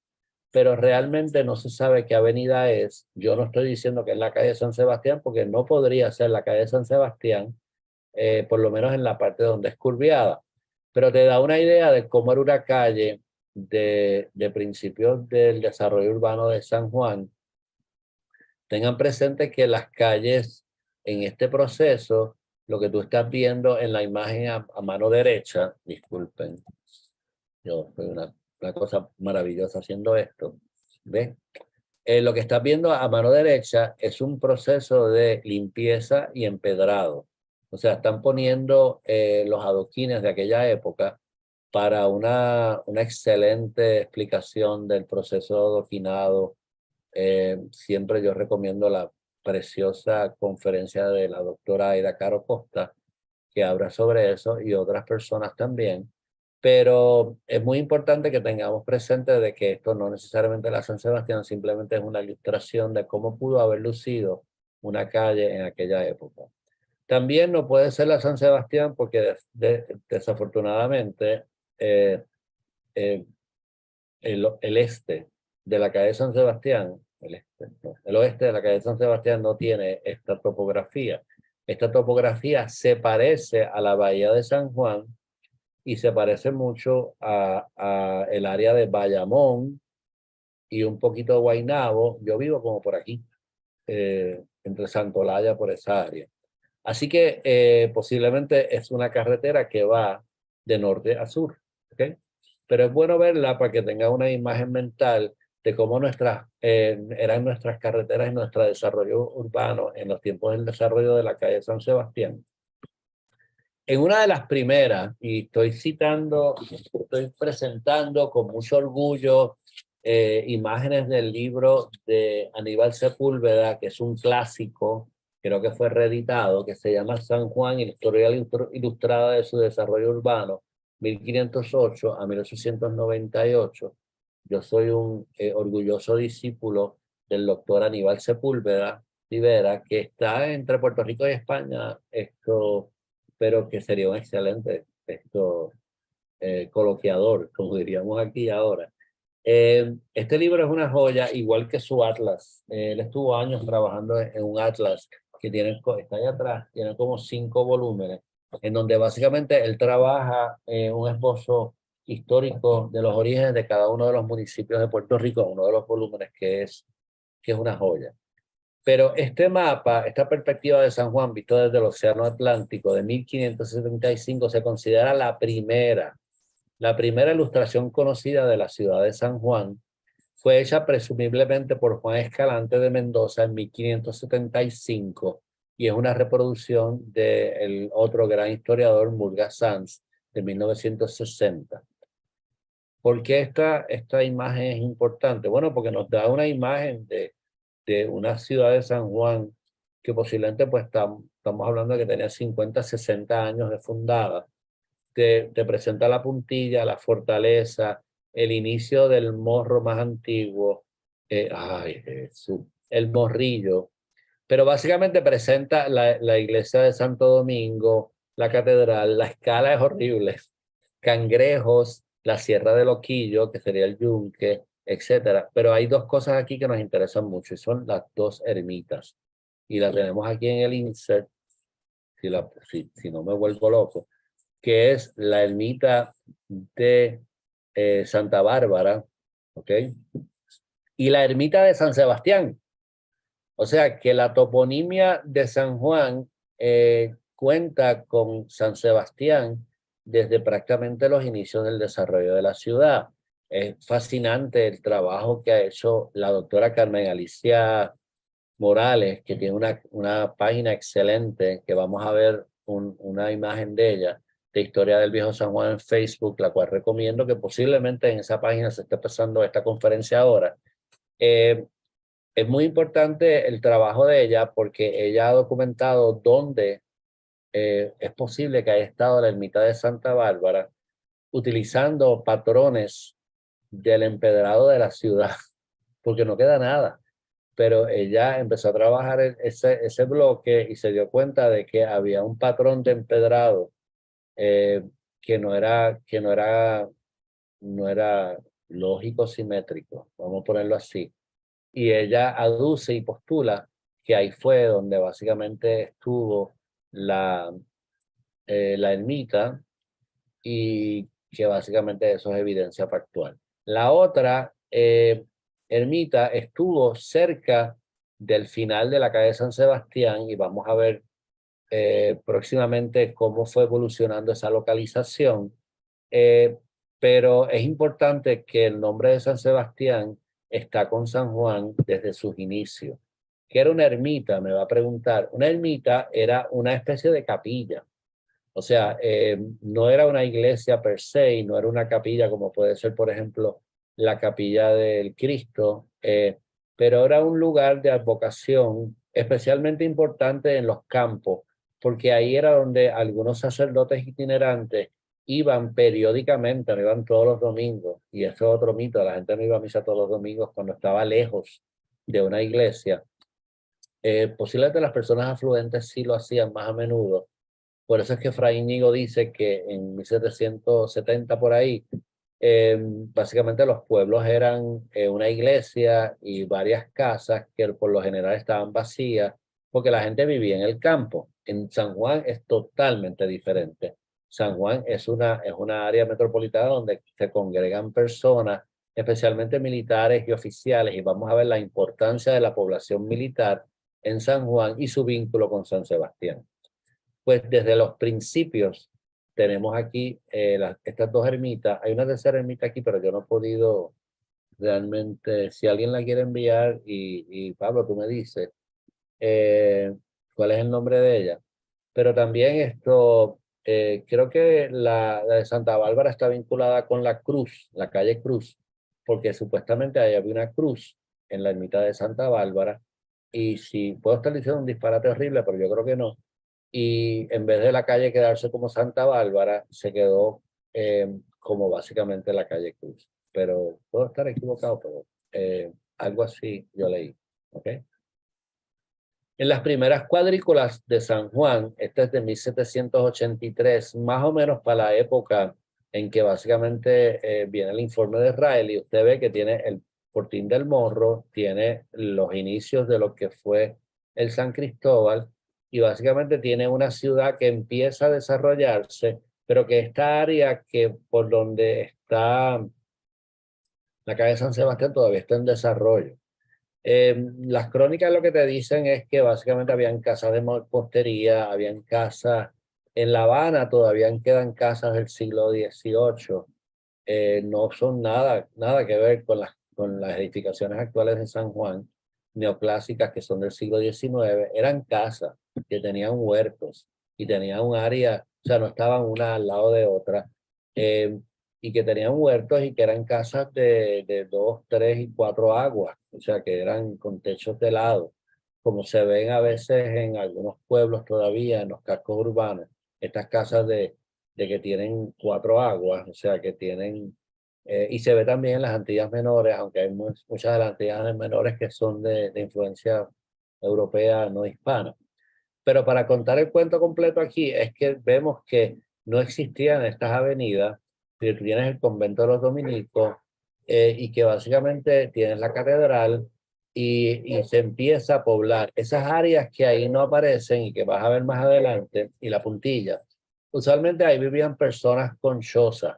pero realmente no se sabe qué avenida es. Yo no estoy diciendo que es la calle San Sebastián, porque no podría ser la calle San Sebastián, por lo menos en la parte donde es curviada. Pero te da una idea de cómo era una calle de principios del desarrollo urbano de San Juan. Tengan presente que las calles en este proceso, lo que tú estás viendo en la imagen a mano derecha, disculpen, yo soy una cosa maravillosa haciendo esto, ¿ves? Lo que estás viendo a mano derecha es un proceso de limpieza y empedrado. O sea, están poniendo los adoquines de aquella época para una excelente explicación del proceso de adoquinado. Siempre yo recomiendo la preciosa conferencia de la doctora Aida Caro Costa, que habla sobre eso, y otras personas también. Pero es muy importante que tengamos presente de que esto no necesariamente la San Sebastián, simplemente es una ilustración de cómo pudo haber lucido una calle en aquella época. También no puede ser la San Sebastián porque desafortunadamente el este de la calle San Sebastián, el oeste de la calle San Sebastián no tiene esta topografía. Esta topografía se parece a la bahía de San Juan y se parece mucho a el área de Bayamón y un poquito de Guaynabo. Yo vivo como por aquí, entre Santolaya, por esa área. Así que posiblemente es una carretera que va de norte a sur, ¿okay? Pero es bueno verla para que tenga una imagen mental de cómo eran nuestras carreteras en nuestro desarrollo urbano en los tiempos del desarrollo de la calle San Sebastián. En una de las primeras, y estoy presentando con mucho orgullo imágenes del libro de Aníbal Sepúlveda, que es un clásico, creo que fue reeditado, que se llama San Juan y la historia ilustrada de su desarrollo urbano, 1508 a 1898. Yo soy un orgulloso discípulo del doctor Aníbal Sepúlveda Rivera, que está entre Puerto Rico y España, pero que sería un excelente coloquiador, como diríamos aquí ahora. Este libro es una joya, igual que su atlas. Él estuvo años trabajando en un atlas que está ahí atrás, tiene como 5 volúmenes, en donde básicamente él trabaja un esbozo histórico de los orígenes de cada uno de los municipios de Puerto Rico, uno de los volúmenes que es una joya. Pero este mapa, esta perspectiva de San Juan visto desde el Océano Atlántico de 1575 se considera la primera ilustración conocida de la ciudad de San Juan. Fue hecha presumiblemente por Juan Escalante de Mendoza en 1575 y es una reproducción del otro gran historiador Murga Sanz de 1960. ¿Por qué esta imagen es importante? Bueno, porque nos da una imagen de una ciudad de San Juan que posiblemente pues estamos hablando de que tenía 50, 60 años de fundada. Te presenta la puntilla, la fortaleza, el inicio del morro más antiguo, el morrillo, pero básicamente presenta la iglesia de Santo Domingo, la catedral, la escala es horrible, Cangrejos, la Sierra de Loquillo, que sería el Yunque, etcétera. Pero hay dos cosas aquí que nos interesan mucho y son las dos ermitas. Y las tenemos aquí en el insert, si no me vuelvo loco, que es la ermita de Santa Bárbara, ¿ok? Y la ermita de San Sebastián. O sea que la toponimia de San Juan cuenta con San Sebastián desde prácticamente los inicios del desarrollo de la ciudad. Es fascinante el trabajo que ha hecho la doctora Carmen Alicia Morales, que tiene una página excelente, que vamos a ver una imagen de ella, de Historia del Viejo San Juan en Facebook, la cual recomiendo que posiblemente en esa página se esté pasando esta conferencia ahora. Es muy importante el trabajo de ella porque ella ha documentado dónde es posible que haya estado la ermita de Santa Bárbara utilizando patrones del empedrado de la ciudad, porque no queda nada. Pero ella empezó a trabajar ese bloque y se dio cuenta de que había un patrón de empedrado eh, que no era lógico simétrico, vamos a ponerlo así. Y ella aduce y postula que ahí fue donde básicamente estuvo la ermita y que básicamente eso es evidencia factual. La otra ermita estuvo cerca del final de la calle San Sebastián y vamos a ver próximamente cómo fue evolucionando esa localización. Pero es importante que el nombre de San Sebastián está con San Juan desde sus inicios. ¿Qué era una ermita? Me va a preguntar. Una ermita era una especie de capilla. O sea, no era una iglesia per se, no era una capilla como puede ser, por ejemplo, la capilla del Cristo, pero era un lugar de advocación especialmente importante en los campos, porque ahí era donde algunos sacerdotes itinerantes iban periódicamente, no iban todos los domingos, y eso es otro mito, la gente no iba a misa todos los domingos cuando estaba lejos de una iglesia. Posiblemente las personas afluentes sí lo hacían más a menudo. Por eso es que Fray Íñigo dice que en 1770 por ahí, básicamente los pueblos eran una iglesia y varias casas que por lo general estaban vacías porque la gente vivía en el campo. En San Juan es totalmente diferente. San Juan es una área metropolitana donde se congregan personas, especialmente militares y oficiales, y vamos a ver la importancia de la población militar en San Juan y su vínculo con San Sebastián. Pues desde los principios tenemos aquí estas dos ermitas. Hay una tercera ermita aquí, pero yo no he podido realmente, si alguien la quiere enviar y Pablo, tú me dices cuál es el nombre de ella. Pero también creo que la de Santa Bárbara está vinculada con la Cruz, la calle Cruz, porque supuestamente ahí había una cruz en la ermita de Santa Bárbara. Y si puedo estar diciendo un disparate horrible, pero yo creo que no, y en vez de la calle quedarse como Santa Bárbara, se quedó como básicamente la calle Cruz. Pero puedo estar equivocado, pero algo así yo leí. ¿Ok? En las primeras cuadrículas de San Juan, esta es de 1783, más o menos para la época en que básicamente viene el informe de Israel, y usted ve que tiene el Fortín del Morro, tiene los inicios de lo que fue el San Cristóbal, y básicamente tiene una ciudad que empieza a desarrollarse, pero que esta área que por donde está la calle San Sebastián todavía está en desarrollo. Las crónicas lo que te dicen es que básicamente habían casas de mampostería, habían casas en La Habana, todavía quedan casas del siglo XVIII. No son nada que ver con las edificaciones actuales de San Juan, neoclásicas que son del siglo XIX. Eran casas que tenían huertos y tenían un área, o sea, no estaban una al lado de otra. Eh, y que tenían huertos y que eran casas de 2, 3 y 4 aguas, o sea, que eran con techos de lado, como se ven a veces en algunos pueblos todavía, en los cascos urbanos, estas casas de que tienen 4 aguas, o sea, que tienen, y se ve también en las Antillas Menores, aunque hay muchas de las Antillas Menores que son de influencia europea, no hispana. Pero para contar el cuento completo aquí es que vemos que no existían estas avenidas, que tienes el convento de los dominicos y que básicamente tienes la catedral y se empieza a poblar esas áreas que ahí no aparecen y que vas a ver más adelante, y la Puntilla. Usualmente ahí vivían personas con chozas,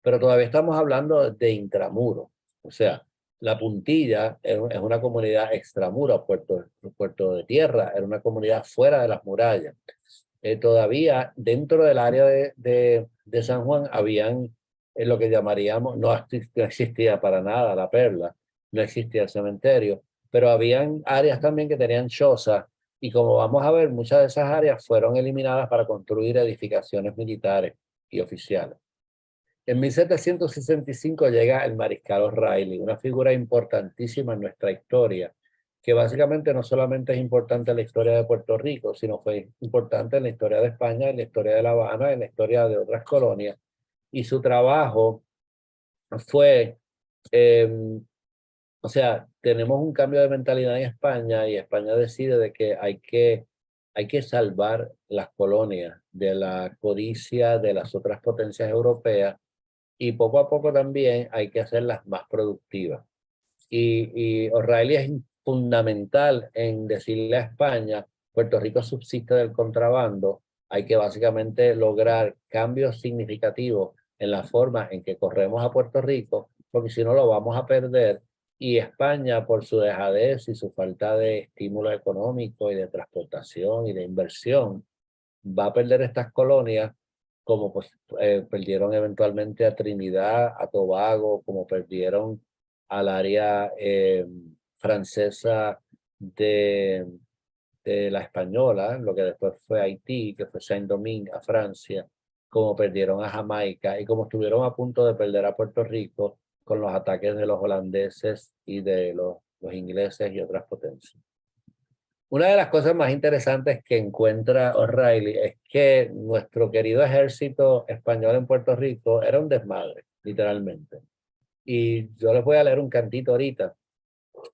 pero todavía estamos hablando de intramuro. O sea, la Puntilla es una comunidad extramuro, Puerto de Tierra, era una comunidad fuera de las murallas. Todavía dentro del área de San Juan habían lo que llamaríamos, no existía para nada la Perla, no existía el cementerio, pero habían áreas también que tenían chozas, y como vamos a ver, muchas de esas áreas fueron eliminadas para construir edificaciones militares y oficiales. En 1765 llega el mariscal O'Reilly, una figura importantísima en nuestra historia, que básicamente no solamente es importante en la historia de Puerto Rico, sino fue importante en la historia de España, en la historia de La Habana, en la historia de otras colonias. Y su trabajo fue, o sea, tenemos un cambio de mentalidad en España y España decide de que hay que salvar las colonias de la codicia de las otras potencias europeas y poco a poco también hay que hacerlas más productivas. Y O'Reilly es fundamental en decirle a España, Puerto Rico subsiste del contrabando, hay que básicamente lograr cambios significativos en la forma en que corremos a Puerto Rico, porque si no lo vamos a perder. Y España, por su dejadez y su falta de estímulo económico y de transportación y de inversión, va a perder estas colonias como pues, perdieron eventualmente a Trinidad, a Tobago, como perdieron al área francesa de, de la Española, lo que después fue Haití, que fue Saint-Domingue a Francia, como perdieron a Jamaica y como estuvieron a punto de perder a Puerto Rico con los ataques de los holandeses y de los ingleses y otras potencias. Una de las cosas más interesantes que encuentra O'Reilly es que nuestro querido ejército español en Puerto Rico era un desmadre, literalmente. Y yo les voy a leer un cantito ahorita,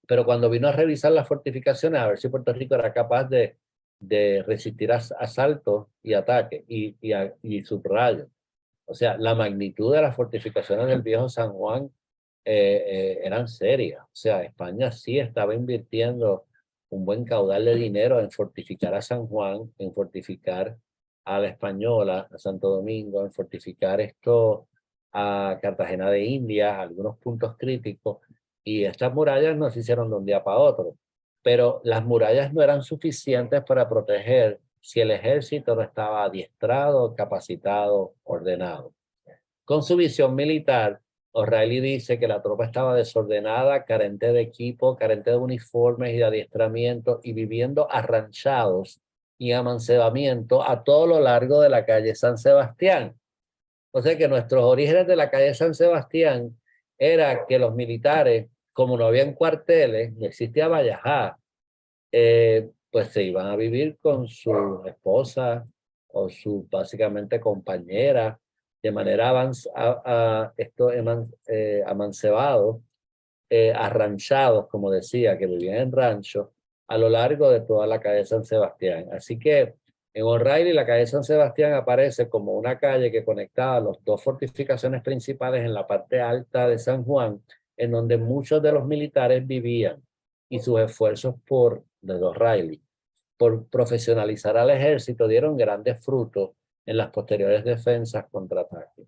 pero cuando vino a revisar las fortificaciones, a ver si Puerto Rico era capaz de resistir asaltos y ataques y subrayo. O sea, la magnitud de las fortificaciones del viejo San Juan eran serias. O sea, España sí estaba invirtiendo un buen caudal de dinero en fortificar a San Juan, en fortificar a la Española, a Santo Domingo, en fortificar esto a Cartagena de Indias, algunos puntos críticos. Y estas murallas no se hicieron de un día para otro. Pero las murallas no eran suficientes para proteger si el ejército no estaba adiestrado, capacitado, ordenado. Con su visión militar, O'Reilly dice que la tropa estaba desordenada, carente de equipo, carente de uniformes y de adiestramiento y viviendo arranchados y amancebamiento a todo lo largo de la calle San Sebastián. O sea que nuestros orígenes de la calle San Sebastián era que los militares, como no habían cuarteles, no existía Vallajá, pues se iban a vivir con su esposa o su básicamente compañera de manera amancebados, arranchados, como decía, que vivían en rancho a lo largo de toda la calle San Sebastián. Así que en O'Reilly la calle San Sebastián aparece como una calle que conectaba las dos fortificaciones principales en la parte alta de San Juan, en donde muchos de los militares vivían y sus esfuerzos de O'Reilly por profesionalizar al ejército dieron grandes frutos en las posteriores defensas contra ataques.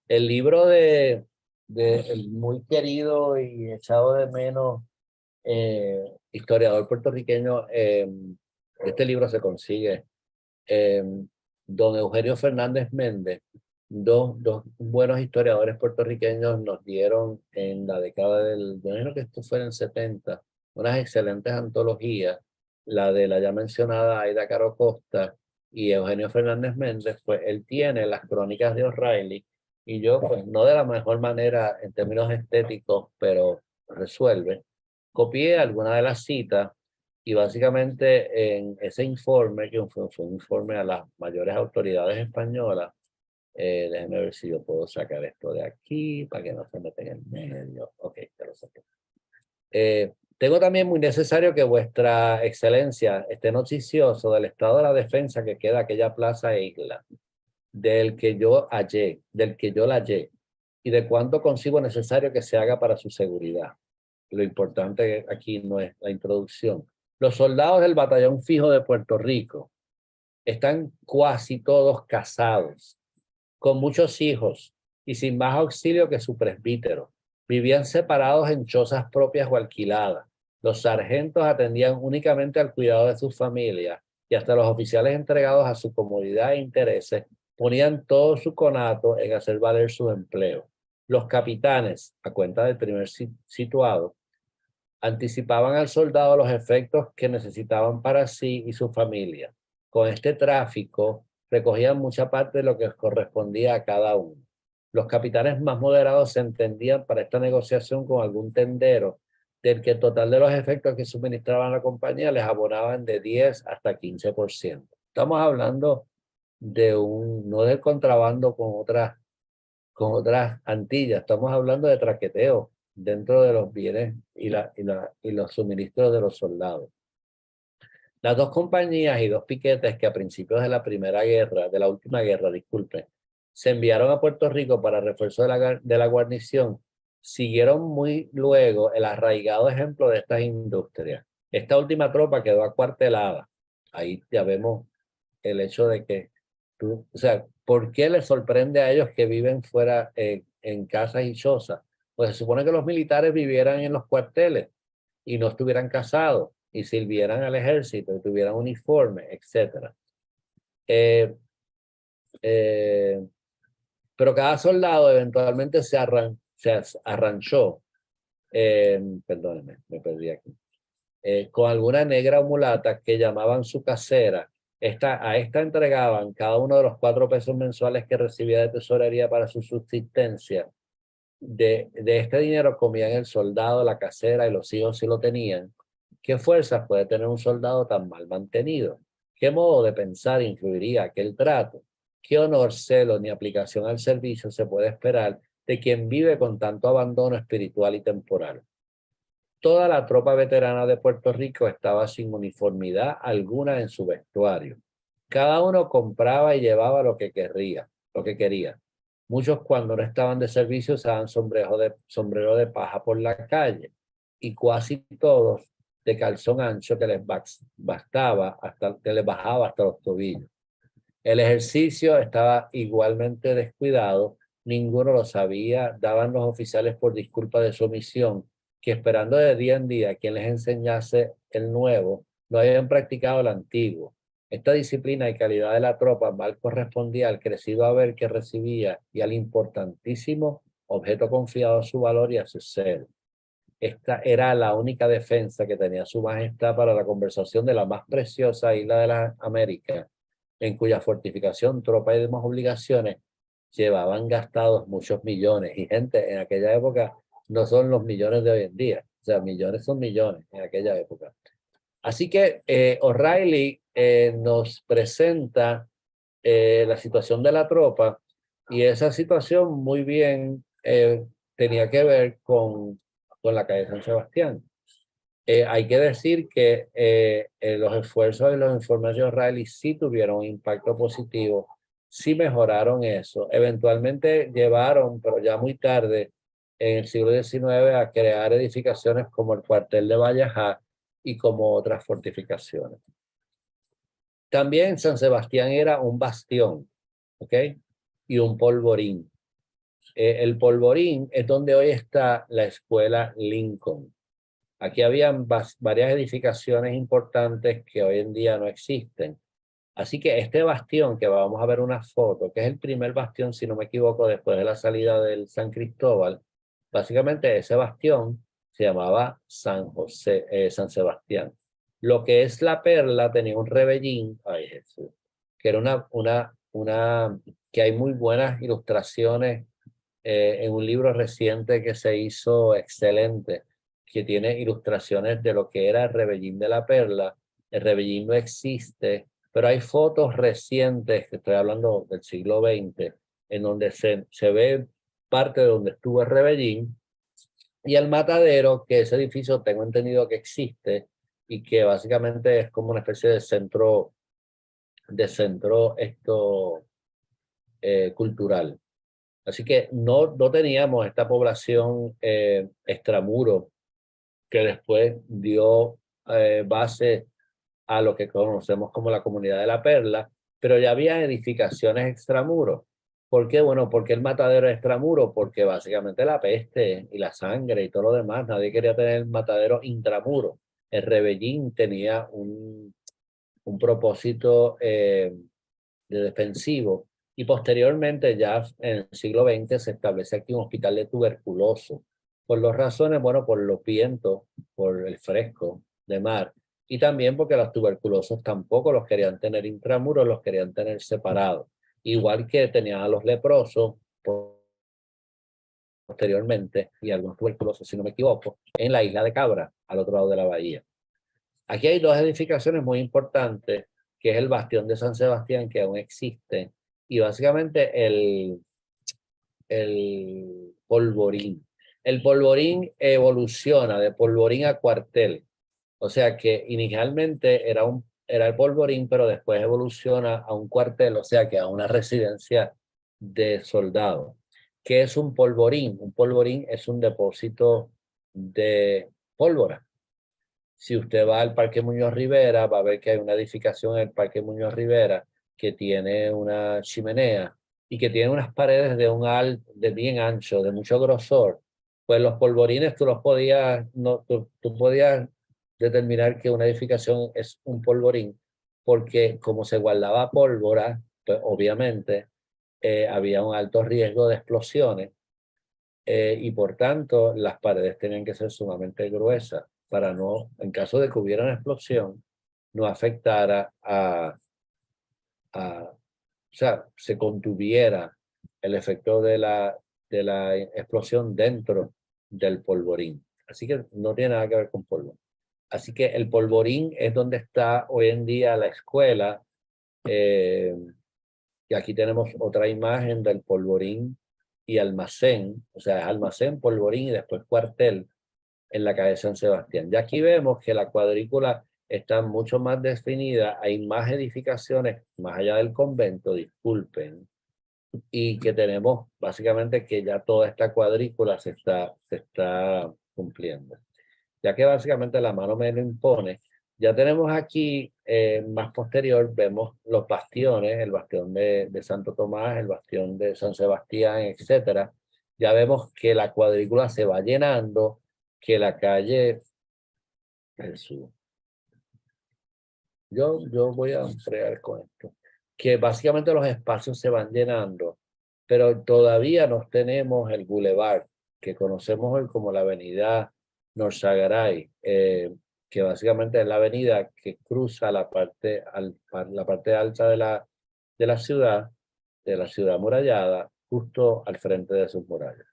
El libro de el muy querido y echado de menos historiador puertorriqueño, este libro se consigue, don Eugenio Fernández Méndez, dos buenos historiadores puertorriqueños nos dieron en la década yo imagino que esto fue en el 70, unas excelentes antologías, la de la ya mencionada Aida Caro Costa y Eugenio Fernández Méndez, pues él tiene las crónicas de O'Reilly y yo, pues no de la mejor manera en términos estéticos, pero resuelve. Copié algunas de las citas y básicamente en ese informe, que fue un informe a las mayores autoridades españolas, déjenme ver si yo puedo sacar esto de aquí para que no se metan en medio. Ok, te lo saqué. Tengo también muy necesario que vuestra excelencia esté noticioso del estado de la defensa que queda aquella plaza e isla, del que yo la hallé, y de cuánto consigo necesario que se haga para su seguridad. Lo importante aquí no es la introducción. Los soldados del batallón fijo de Puerto Rico están casi todos casados, con muchos hijos y sin más auxilio que su presbítero. Vivían separados en chozas propias o alquiladas. Los sargentos atendían únicamente al cuidado de sus familias y hasta los oficiales entregados a su comodidad e intereses ponían todo su conato en hacer valer sus empleos. Los capitanes, a cuenta del primer situado, anticipaban al soldado los efectos que necesitaban para sí y su familia. Con este tráfico recogían mucha parte de lo que correspondía a cada uno. Los capitanes más moderados se entendían para esta negociación con algún tendero del que el total de los efectos que suministraban la compañía les abonaban de 10 hasta 15%. Estamos hablando de no del contrabando con otras Antillas, estamos hablando de traqueteo dentro de los bienes y los suministros de los soldados. Las dos compañías y dos piquetes que a principios de la última guerra, disculpen, se enviaron a Puerto Rico para refuerzo de la guarnición, siguieron muy luego el arraigado ejemplo de estas industrias. Esta última tropa quedó acuartelada. Ahí ya vemos el hecho de que o sea, ¿por qué les sorprende a ellos que viven fuera en casas y chozas? Pues se supone que los militares vivieran en los cuarteles y no estuvieran casados y sirvieran al ejército y tuvieran uniforme, etc. Pero cada soldado eventualmente se arranchó, perdónenme, me perdí aquí, con alguna negra o mulata que llamaban su casera. A esta entregaban cada uno de los 4 pesos mensuales que recibía de tesorería para su subsistencia. De este dinero comían el soldado, la casera y los hijos si lo tenían. ¿Qué fuerzas puede tener un soldado tan mal mantenido? ¿Qué modo de pensar influiría aquel trato? ¿Qué honor, celo ni aplicación al servicio se puede esperar de quien vive con tanto abandono espiritual y temporal? Toda la tropa veterana de Puerto Rico estaba sin uniformidad alguna en su vestuario. Cada uno compraba y llevaba lo que quería. Muchos cuando no estaban de servicio usaban sombrero de paja por la calle y casi todos de calzón ancho que les bajaba hasta los tobillos. El ejercicio estaba igualmente descuidado, ninguno lo sabía, daban los oficiales por disculpa de su omisión, que esperando de día en día quien les enseñase el nuevo, no habían practicado el antiguo. Esta disciplina y calidad de la tropa mal correspondía al crecido haber que recibía y al importantísimo objeto confiado a su valor y a su ser. Esta era la única defensa que tenía su majestad para la conversación de la más preciosa isla de las Américas, en cuya fortificación, tropa y demás obligaciones llevaban gastados muchos millones. Y gente, en aquella época no son los millones de hoy en día. O sea, millones son millones en aquella época. Así que O'Reilly nos presenta la situación de la tropa y esa situación muy bien tenía que ver con la calle San Sebastián. Hay que decir que los esfuerzos y los informes de O'Reilly sí tuvieron un impacto positivo, sí mejoraron eso. Eventualmente llevaron, pero ya muy tarde, en el siglo XIX, a crear edificaciones como el cuartel de Vallajá y como otras fortificaciones. También San Sebastián era un bastión, ¿ok? Y un polvorín. El polvorín es donde hoy está la escuela Lincoln. Aquí habían varias edificaciones importantes que hoy en día no existen. Así que este bastión, que vamos a ver una foto, que es el primer bastión, si no me equivoco, después de la salida del San Cristóbal, básicamente ese bastión se llamaba San Sebastián. Lo que es la perla tenía un rebellín, ay Jesús, que era que hay muy buenas ilustraciones en un libro reciente que se hizo excelente, que tiene ilustraciones de lo que era el rebellín de la perla. El rebellín no existe, pero hay fotos recientes, que estoy hablando del siglo XX, en donde se ve parte de donde estuvo el rebellín y el matadero, que ese edificio tengo entendido que existe y que básicamente es como una especie de centro cultural. Así que no teníamos esta población extramuro que después dio base a lo que conocemos como la Comunidad de la Perla, pero ya había edificaciones extramuros. ¿Por qué? Bueno, porque el matadero es extramuro, porque básicamente la peste y la sangre y todo lo demás, nadie quería tener el matadero intramuro. El rebellín tenía un propósito de defensivo. Y posteriormente, ya en el siglo XX, se establece aquí un hospital de tuberculosos. Por las razones, bueno, por los vientos, por el fresco de mar, y también porque los tuberculosos tampoco los querían tener intramuros, los querían tener separados. Igual que tenían a los leprosos, posteriormente, y algunos tuberculosos, si no me equivoco, en la isla de Cabra, al otro lado de la bahía. Aquí hay dos edificaciones muy importantes, que es el Bastión de San Sebastián, que aún existe, y básicamente el Polvorín. El Polvorín evoluciona de Polvorín a cuartel. O sea que inicialmente era el Polvorín, pero después evoluciona a un cuartel, o sea que a una residencia de soldados. ¿Qué es un polvorín? Un polvorín es un depósito de pólvora. Si usted va al Parque Muñoz Rivera, va a ver que hay una edificación en el Parque Muñoz Rivera que tiene una chimenea y que tiene unas paredes de bien ancho, de mucho grosor. Pues los polvorines tú los podías, no, tú podías determinar que una edificación es un polvorín porque como se guardaba pólvora, pues obviamente había un alto riesgo de explosiones y por tanto las paredes tenían que ser sumamente gruesas para no, en caso de que hubiera una explosión, no afectara o sea, se contuviera el efecto de la explosión dentro del polvorín. Así que no tiene nada que ver con polvo. Así que el polvorín es donde está hoy en día la escuela. Y aquí tenemos otra imagen del polvorín y almacén, o sea, es almacén, polvorín y después cuartel en la calle San Sebastián. Y aquí vemos que la cuadrícula está mucho más definida, hay más edificaciones más allá del convento, disculpen, y que tenemos básicamente que ya toda esta cuadrícula se está cumpliendo. Ya que básicamente la mano me lo impone, ya tenemos aquí, más posterior, vemos los bastiones, el bastión de Santo Tomás, el bastión de San Sebastián, etcétera. Ya vemos que la cuadrícula se va llenando, que la calle del sur. Yo voy a fregar con esto. Que básicamente los espacios se van llenando, pero todavía no tenemos el bulevar, que conocemos hoy como la avenida Norzagaray, que básicamente es la avenida que cruza la la parte alta de la ciudad amurallada, justo al frente de sus murallas.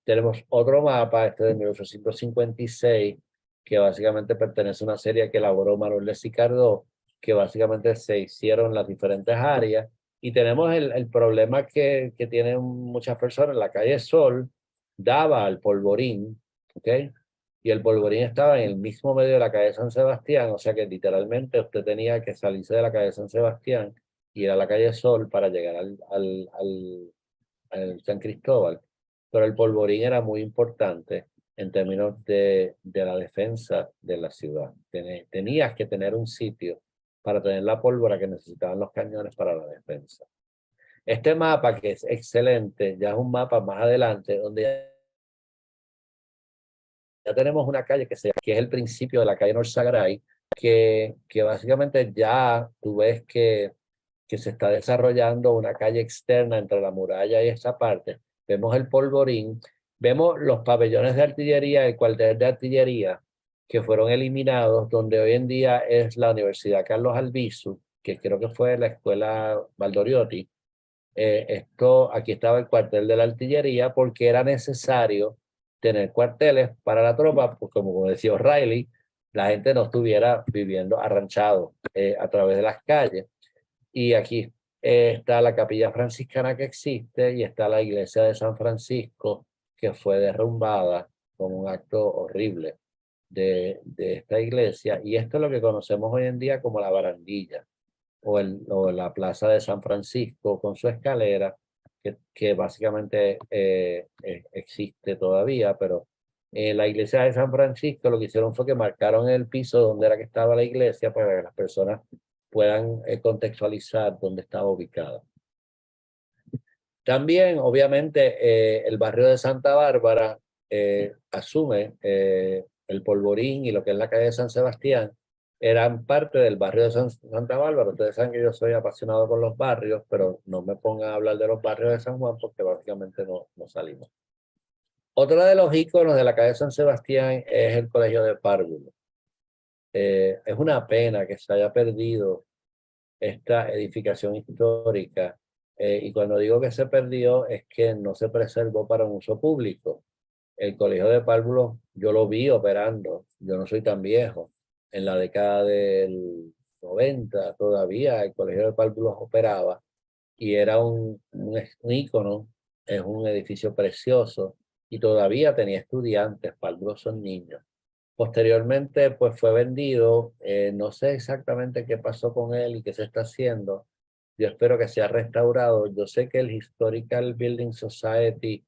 Tenemos otro mapa, este de 1856, que básicamente pertenece a una serie que elaboró Manuel de Sicardó, que básicamente se hicieron las diferentes áreas. Y tenemos el problema que tienen muchas personas. La calle Sol daba al Polvorín, ¿ok? Y el Polvorín estaba en el mismo medio de la calle San Sebastián, o sea que literalmente usted tenía que salirse de la calle San Sebastián y ir a la calle Sol para llegar al San Cristóbal. Pero el polvorín era muy importante en términos de la defensa de la ciudad. Tenías que tener un sitio para tener la pólvora que necesitaban los cañones para la defensa. Este mapa, que es excelente, ya es un mapa más adelante, donde ya tenemos una calle que es el principio de la calle Norzagaray, que básicamente ya tú ves que se está desarrollando una calle externa entre la muralla y esta parte. Vemos el polvorín, vemos los pabellones de artillería, el cuartel de artillería, que fueron eliminados, donde hoy en día es la Universidad Carlos Albizu, que creo que fue la escuela Valdoriotti. Aquí estaba el cuartel de la artillería porque era necesario tener cuarteles para la tropa, pues como decía O'Reilly, la gente no estuviera viviendo arranchado a través de las calles. Y aquí está la capilla franciscana que existe y está la iglesia de San Francisco que fue derrumbada con un acto horrible de esta iglesia. Y esto es lo que conocemos hoy en día como la barandilla o la plaza de San Francisco con su escalera que básicamente existe todavía, pero en la iglesia de San Francisco lo que hicieron fue que marcaron el piso donde era que estaba la iglesia para que las personas puedan contextualizar dónde estaba ubicada. También, obviamente, el barrio de Santa Bárbara asume el Polvorín y lo que es la calle de San Sebastián, eran parte del barrio de Santa Bárbara. Ustedes saben que yo soy apasionado con los barrios, pero no me pongan a hablar de los barrios de San Juan porque básicamente no salimos. Otro de los íconos de la calle de San Sebastián es el Colegio de Párvulos. Es una pena que se haya perdido esta edificación histórica Y cuando digo que se perdió, es que no se preservó para un uso público. El Colegio de Párvulos, yo lo vi operando, yo no soy tan viejo. En la década del 90 todavía el Colegio de Párvulos operaba y era un ícono, es un edificio precioso y todavía tenía estudiantes, Párvulos son niños. Posteriormente, pues fue vendido, no sé exactamente qué pasó con él y qué se está haciendo. Yo espero que sea restaurado. Yo sé que el Historical Building Society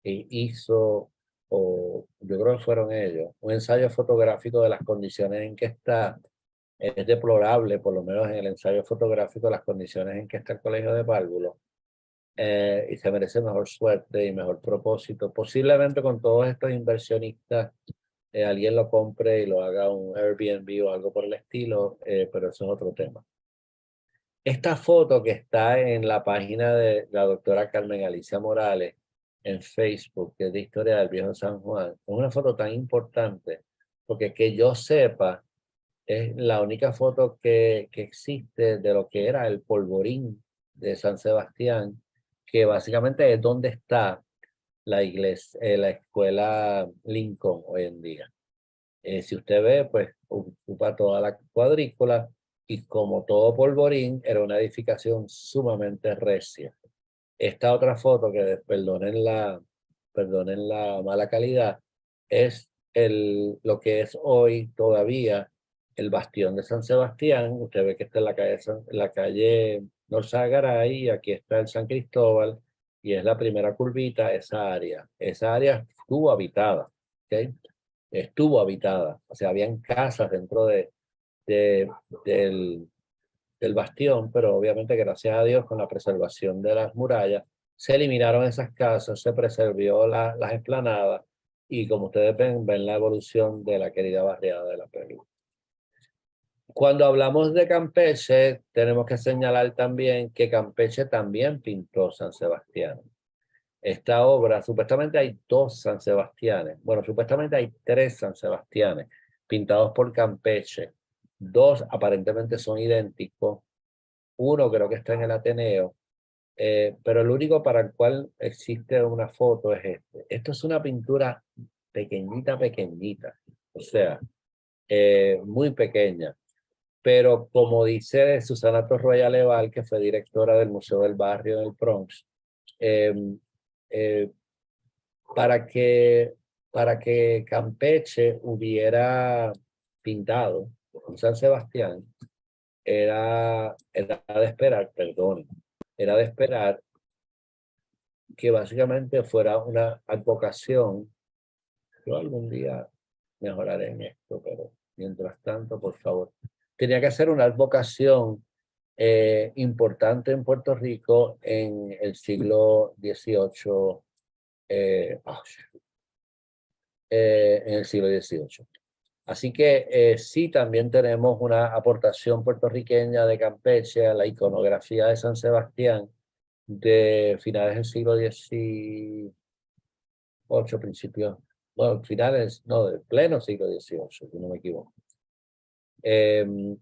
hizo, o yo creo que fueron ellos, un ensayo fotográfico de las condiciones en que está. Es deplorable, por lo menos en el ensayo fotográfico, las condiciones en que está el Colegio de Párvulos. Y se merece mejor suerte y mejor propósito. Posiblemente con todos estos inversionistas, alguien lo compre y lo haga un Airbnb o algo por el estilo, pero eso es otro tema. Esta foto que está en la página de la doctora Carmen Alicia Morales en Facebook, que es de Historia del Viejo San Juan, es una foto tan importante porque que yo sepa, es la única foto que existe de lo que era el polvorín de San Sebastián, que básicamente es donde está la iglesia, la escuela Lincoln hoy en día. Si usted ve, pues ocupa toda la cuadrícula y como todo polvorín, era una edificación sumamente recia. Esta otra foto, que perdonen la mala calidad, es lo que es hoy todavía el bastión de San Sebastián. Usted ve que está en la calle Norzagaray y aquí está el San Cristóbal y es la primera curvita, esa área. Esa área estuvo habitada, ¿ok? Estuvo habitada, o sea, habían casas dentro de, del, del bastión, pero obviamente gracias a Dios con la preservación de las murallas se eliminaron esas casas, se preservó las explanadas y como ustedes ven la evolución de la querida barriada de la Perla. Cuando hablamos de Campeche, tenemos que señalar también que Campeche también pintó San Sebastián. Esta obra, supuestamente hay dos San Sebastianes, bueno, supuestamente hay tres San Sebastianes pintados por Campeche. Dos aparentemente son idénticos, uno creo que está en el Ateneo, pero el único para el cual existe una foto es este. Esto es una pintura pequeñita, pequeñita, o sea, muy pequeña. Pero como dice Susana Torroya Leval, que fue directora del Museo del Barrio en el Bronx, eh, eh, para que Campeche hubiera pintado un San Sebastián, era de esperar, perdón, era de esperar que básicamente fuera una advocación. Yo algún día mejoraré en esto, pero mientras tanto, por favor. Tenía que ser una advocación importante en Puerto Rico en el siglo XVIII, en el siglo XVIII. Así que sí, también tenemos una aportación puertorriqueña de Campeche a la iconografía de San Sebastián de finales del siglo XVIII, principios, bueno, finales, no, del pleno siglo XVIII, si no me equivoco. Mi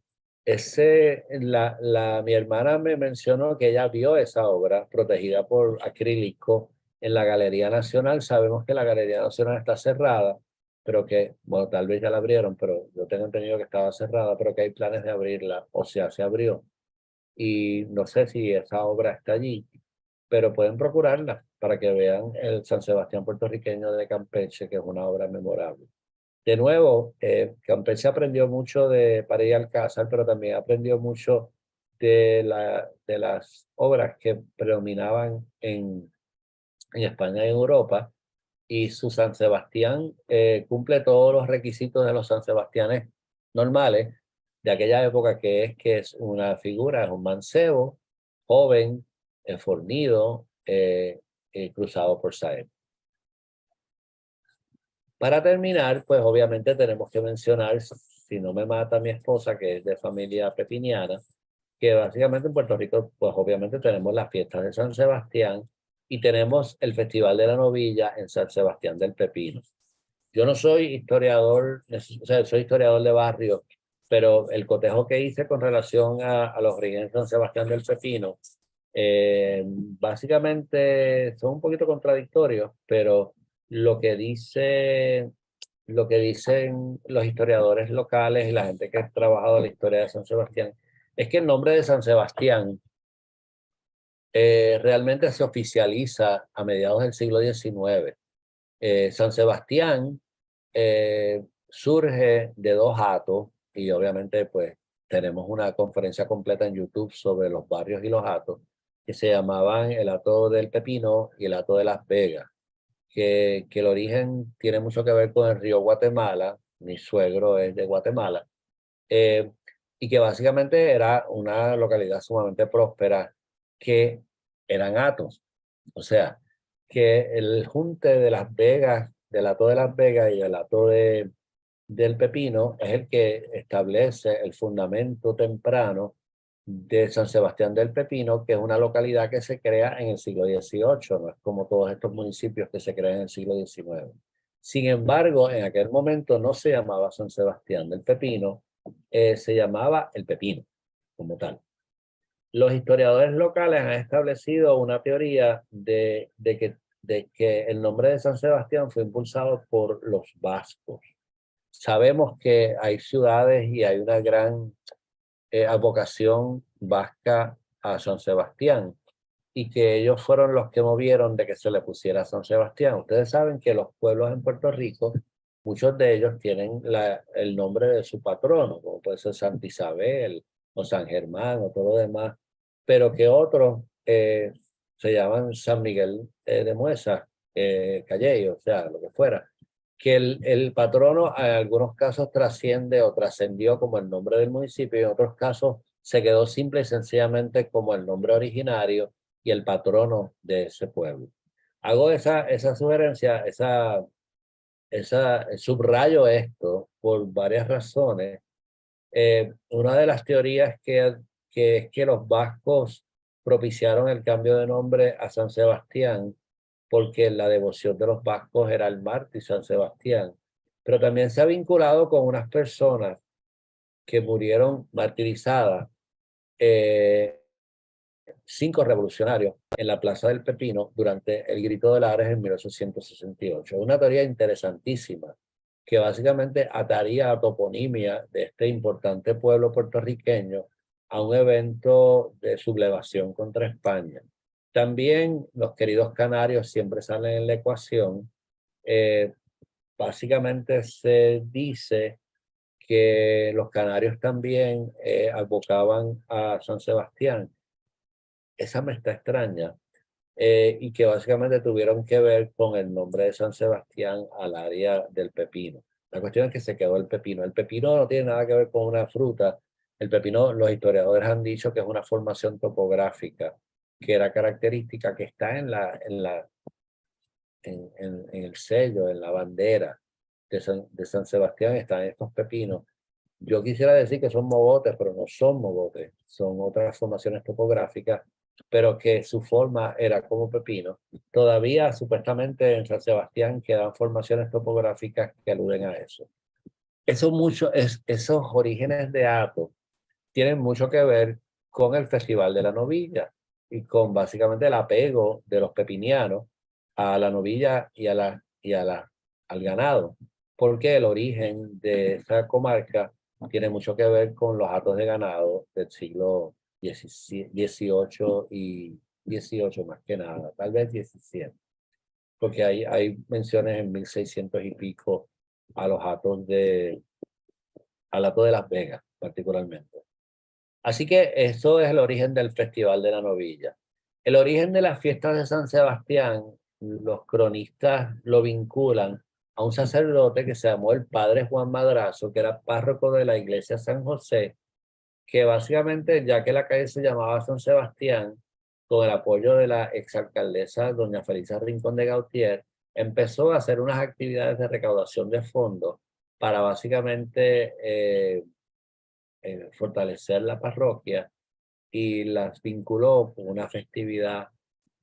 hermana me mencionó que ella vio esa obra protegida por acrílico en la Galería Nacional. Sabemos que la Galería Nacional está cerrada, pero que, bueno, tal vez ya la abrieron, pero yo tengo entendido que estaba cerrada, pero que hay planes de abrirla, o sea, se abrió. Y no sé si esa obra está allí, pero pueden procurarla para que vean el San Sebastián puertorriqueño de Campeche, que es una obra memorable. De nuevo, Campeche aprendió mucho de Pared y Alcázar, pero también aprendió mucho de las obras que predominaban en España y en Europa. Y su San Sebastián cumple todos los requisitos de los San Sebastianes normales de aquella época, que es una figura, es un mancebo, joven, fornido, cruzado por Saez. Para terminar, pues obviamente tenemos que mencionar, si no me mata mi esposa, que es de familia pepiniana, que básicamente en Puerto Rico, pues obviamente tenemos las fiestas de San Sebastián y tenemos el Festival de la Novilla en San Sebastián del Pepino. Yo no soy historiador, o sea, soy historiador de barrio, pero el cotejo que hice con relación a los orígenes de San Sebastián del Pepino Básicamente son un poquito contradictorios, pero lo que lo que dicen los historiadores locales y la gente que ha trabajado la historia de San Sebastián es que el nombre de San Sebastián realmente se oficializa a mediados del siglo XIX. San Sebastián surge de dos hatos y obviamente pues tenemos una conferencia completa en YouTube sobre los barrios y los hatos que se llamaban el hato del Pepino y el hato de Las Vegas, que el origen tiene mucho que ver con el río Guatemala. Mi suegro es de Guatemala, eh, y que básicamente era una localidad sumamente próspera que eran hatos. O sea, que el junte de Las Vegas, del hato de Las Vegas y del hato del Pepino es el que establece el fundamento temprano de San Sebastián del Pepino, que es una localidad que se crea en el siglo XVIII, no es como todos estos municipios que se crean en el siglo XIX. Sin embargo, en aquel momento no se llamaba San Sebastián del Pepino, se llamaba El Pepino, como tal. Los historiadores locales han establecido una teoría de que el nombre de San Sebastián fue impulsado por los vascos. Sabemos que hay ciudades y hay una gran advocación vasca a San Sebastián y que ellos fueron los que movieron de que se le pusiera San Sebastián. Ustedes saben que los pueblos en Puerto Rico, muchos de ellos tienen el nombre de su patrono, como puede ser Santa Isabel o San Germán o todo lo demás, pero que otros se llaman San Miguel de Muesa, Calley, o sea, lo que fuera. Que el patrono en algunos casos trasciende o trascendió como el nombre del municipio y en otros casos se quedó simple y sencillamente como el nombre originario y el patrono de ese pueblo. Hago esa sugerencia, subrayo esto por varias razones. Una de las teorías que es que los vascos propiciaron el cambio de nombre a San Sebastián porque la devoción de los vascos era el mártir San Sebastián, pero también se ha vinculado con unas personas que murieron martirizadas, 5 revolucionarios en la Plaza del Pepino durante el Grito de Lares en 1868. Una teoría interesantísima que básicamente ataría a toponimia de este importante pueblo puertorriqueño a un evento de sublevación contra España. También los queridos canarios siempre salen en la ecuación. Básicamente se dice que los canarios también advocaban a San Sebastián. Esa me está extraña, y que básicamente tuvieron que ver con el nombre de San Sebastián al área del pepino. La cuestión es que se quedó el pepino. El pepino no tiene nada que ver con una fruta. El pepino, los historiadores han dicho que es una formación topográfica, que era característica, que está en el sello, en la bandera de San Sebastián, están estos pepinos. Yo quisiera decir que son mogotes, pero no son mogotes, son otras formaciones topográficas, pero que su forma era como pepino. Todavía, supuestamente, en San Sebastián quedan formaciones topográficas que aluden a eso. Esos orígenes de hato tienen mucho que ver con el Festival de la Novilla y con básicamente el apego de los pepinianos a la novilla al ganado, porque el origen de esa comarca tiene mucho que ver con los hatos de ganado del siglo XVIII y XVIII más que nada, tal vez XVII, porque hay menciones en 1600 y pico a los hatos al hato de Las Vegas particularmente. Así que eso es el origen del Festival de la Novilla. El origen de las fiestas de San Sebastián, los cronistas lo vinculan a un sacerdote que se llamó el padre Juan Madrazo, que era párroco de la iglesia San José, que básicamente, ya que la calle se llamaba San Sebastián, con el apoyo de la exalcaldesa doña Felisa Rincón de Gautier, empezó a hacer unas actividades de recaudación de fondos para básicamente fortalecer la parroquia y las vinculó con una festividad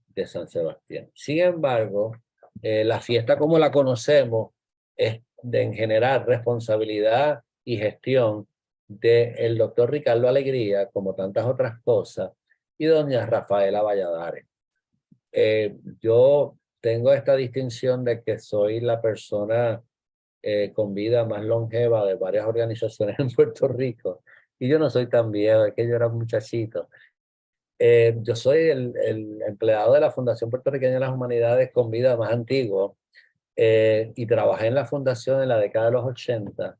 de San Sebastián. Sin embargo, la fiesta como la conocemos es en general responsabilidad y gestión del doctor Ricardo Alegría, como tantas otras cosas, y doña Rafaela Valladares. Yo tengo esta distinción de que soy la persona con vida más longeva de varias organizaciones en Puerto Rico. Y yo no soy tan viejo, es que yo era un muchachito. Yo soy el empleado de la Fundación Puertorriqueña de las Humanidades con vida más antiguo, y trabajé en la fundación en la década de los 80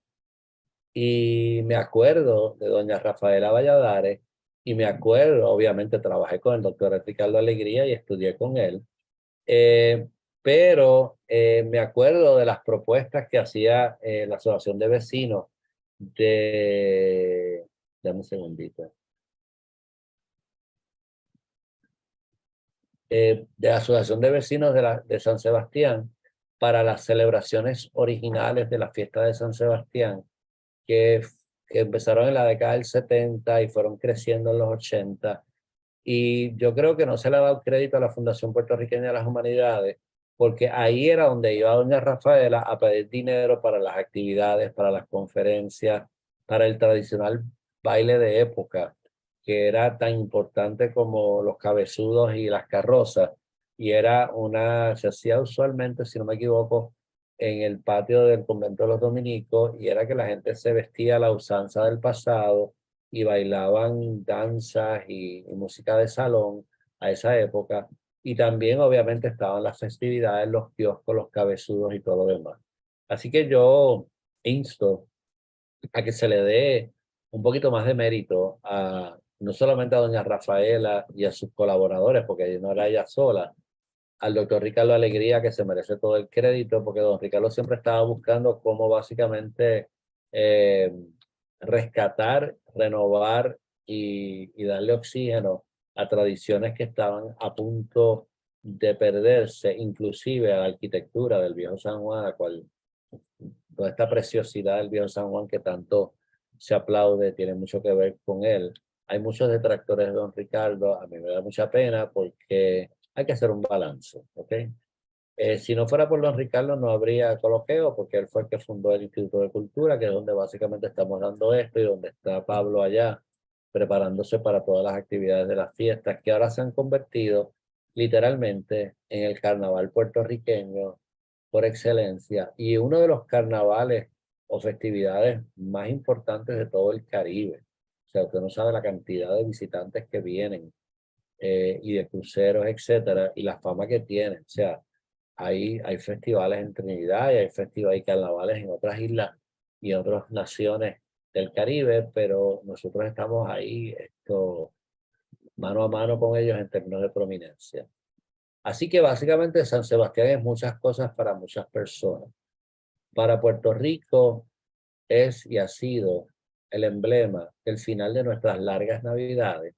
y me acuerdo de doña Rafaela Valladares y me acuerdo, obviamente trabajé con el doctor Ricardo Alegría y estudié con él, eh, pero me acuerdo de las propuestas que hacía la Asociación de Vecinos de... Dame un segundito. De la Asociación de Vecinos de San Sebastián para las celebraciones originales de la fiesta de San Sebastián, que, que empezaron en la década del 70 y fueron creciendo en los 80. Y yo creo que no se le ha dado crédito a la Fundación Puertorriqueña de las Humanidades, porque ahí era donde iba doña Rafaela a pedir dinero para las actividades, para las conferencias, para el tradicional baile de época, que era tan importante como los cabezudos y las carrozas. Y se hacía usualmente, si no me equivoco, en el patio del convento de los dominicos, y era que la gente se vestía a la usanza del pasado y bailaban danzas y música de salón a esa época. Y también obviamente estaban las festividades, los kioscos, los cabezudos y todo lo demás. Así que yo insto a que se le dé un poquito más de mérito a no solamente a doña Rafaela y a sus colaboradores, porque no era ella sola, al doctor Ricardo Alegría, que se merece todo el crédito, porque don Ricardo siempre estaba buscando cómo básicamente eh, rescatar, renovar y darle oxígeno a tradiciones que estaban a punto de perderse, inclusive a la arquitectura del viejo San Juan, a cual toda esta preciosidad del viejo San Juan que tanto se aplaude, tiene mucho que ver con él. Hay muchos detractores de don Ricardo, a mí me da mucha pena porque hay que hacer un balance, ¿ok? Si no fuera por don Ricardo no habría coloqueo, porque él fue el que fundó el Instituto de Cultura, que es donde básicamente estamos dando esto, y donde está Pablo allá preparándose para todas las actividades de las fiestas, que ahora se han convertido literalmente en el carnaval puertorriqueño por excelencia, y uno de los carnavales o festividades más importantes de todo el Caribe. O sea, usted no sabe la cantidad de visitantes que vienen, y de cruceros, etcétera, y la fama que tienen. O sea, hay festivales en Trinidad y hay festivales y carnavales en otras islas y otras naciones del Caribe, pero nosotros estamos ahí mano a mano con ellos en términos de prominencia. Así que básicamente San Sebastián es muchas cosas para muchas personas. Para Puerto Rico es y ha sido el emblema del final de nuestras largas navidades,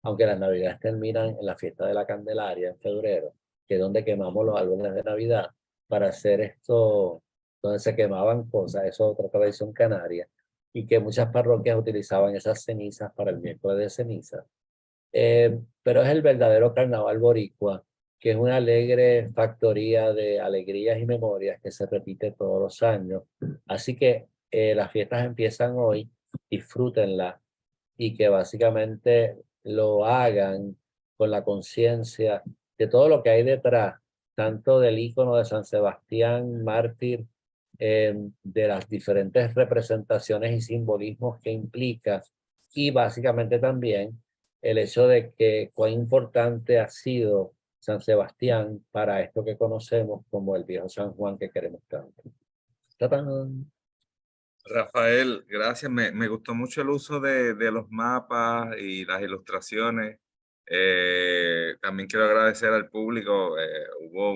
aunque las navidades terminan en la fiesta de la Candelaria en febrero, que es donde quemamos los árboles de Navidad para hacer esto, donde se quemaban cosas, eso es otra tradición canaria, y que muchas parroquias utilizaban esas cenizas para el miércoles de ceniza. Pero es el verdadero carnaval boricua, que es una alegre factoría de alegrías y memorias que se repite todos los años. Así que las fiestas empiezan hoy, disfrútenlas, y que básicamente lo hagan con la conciencia de todo lo que hay detrás, tanto del ícono de San Sebastián, mártir, de las diferentes representaciones y simbolismos que implica, y básicamente también el hecho de que cuán importante ha sido San Sebastián para esto que conocemos como el viejo San Juan que queremos tanto. ¡Tatán! Rafael, gracias. Me gustó mucho el uso de los mapas y las ilustraciones. También quiero agradecer al público. Hubo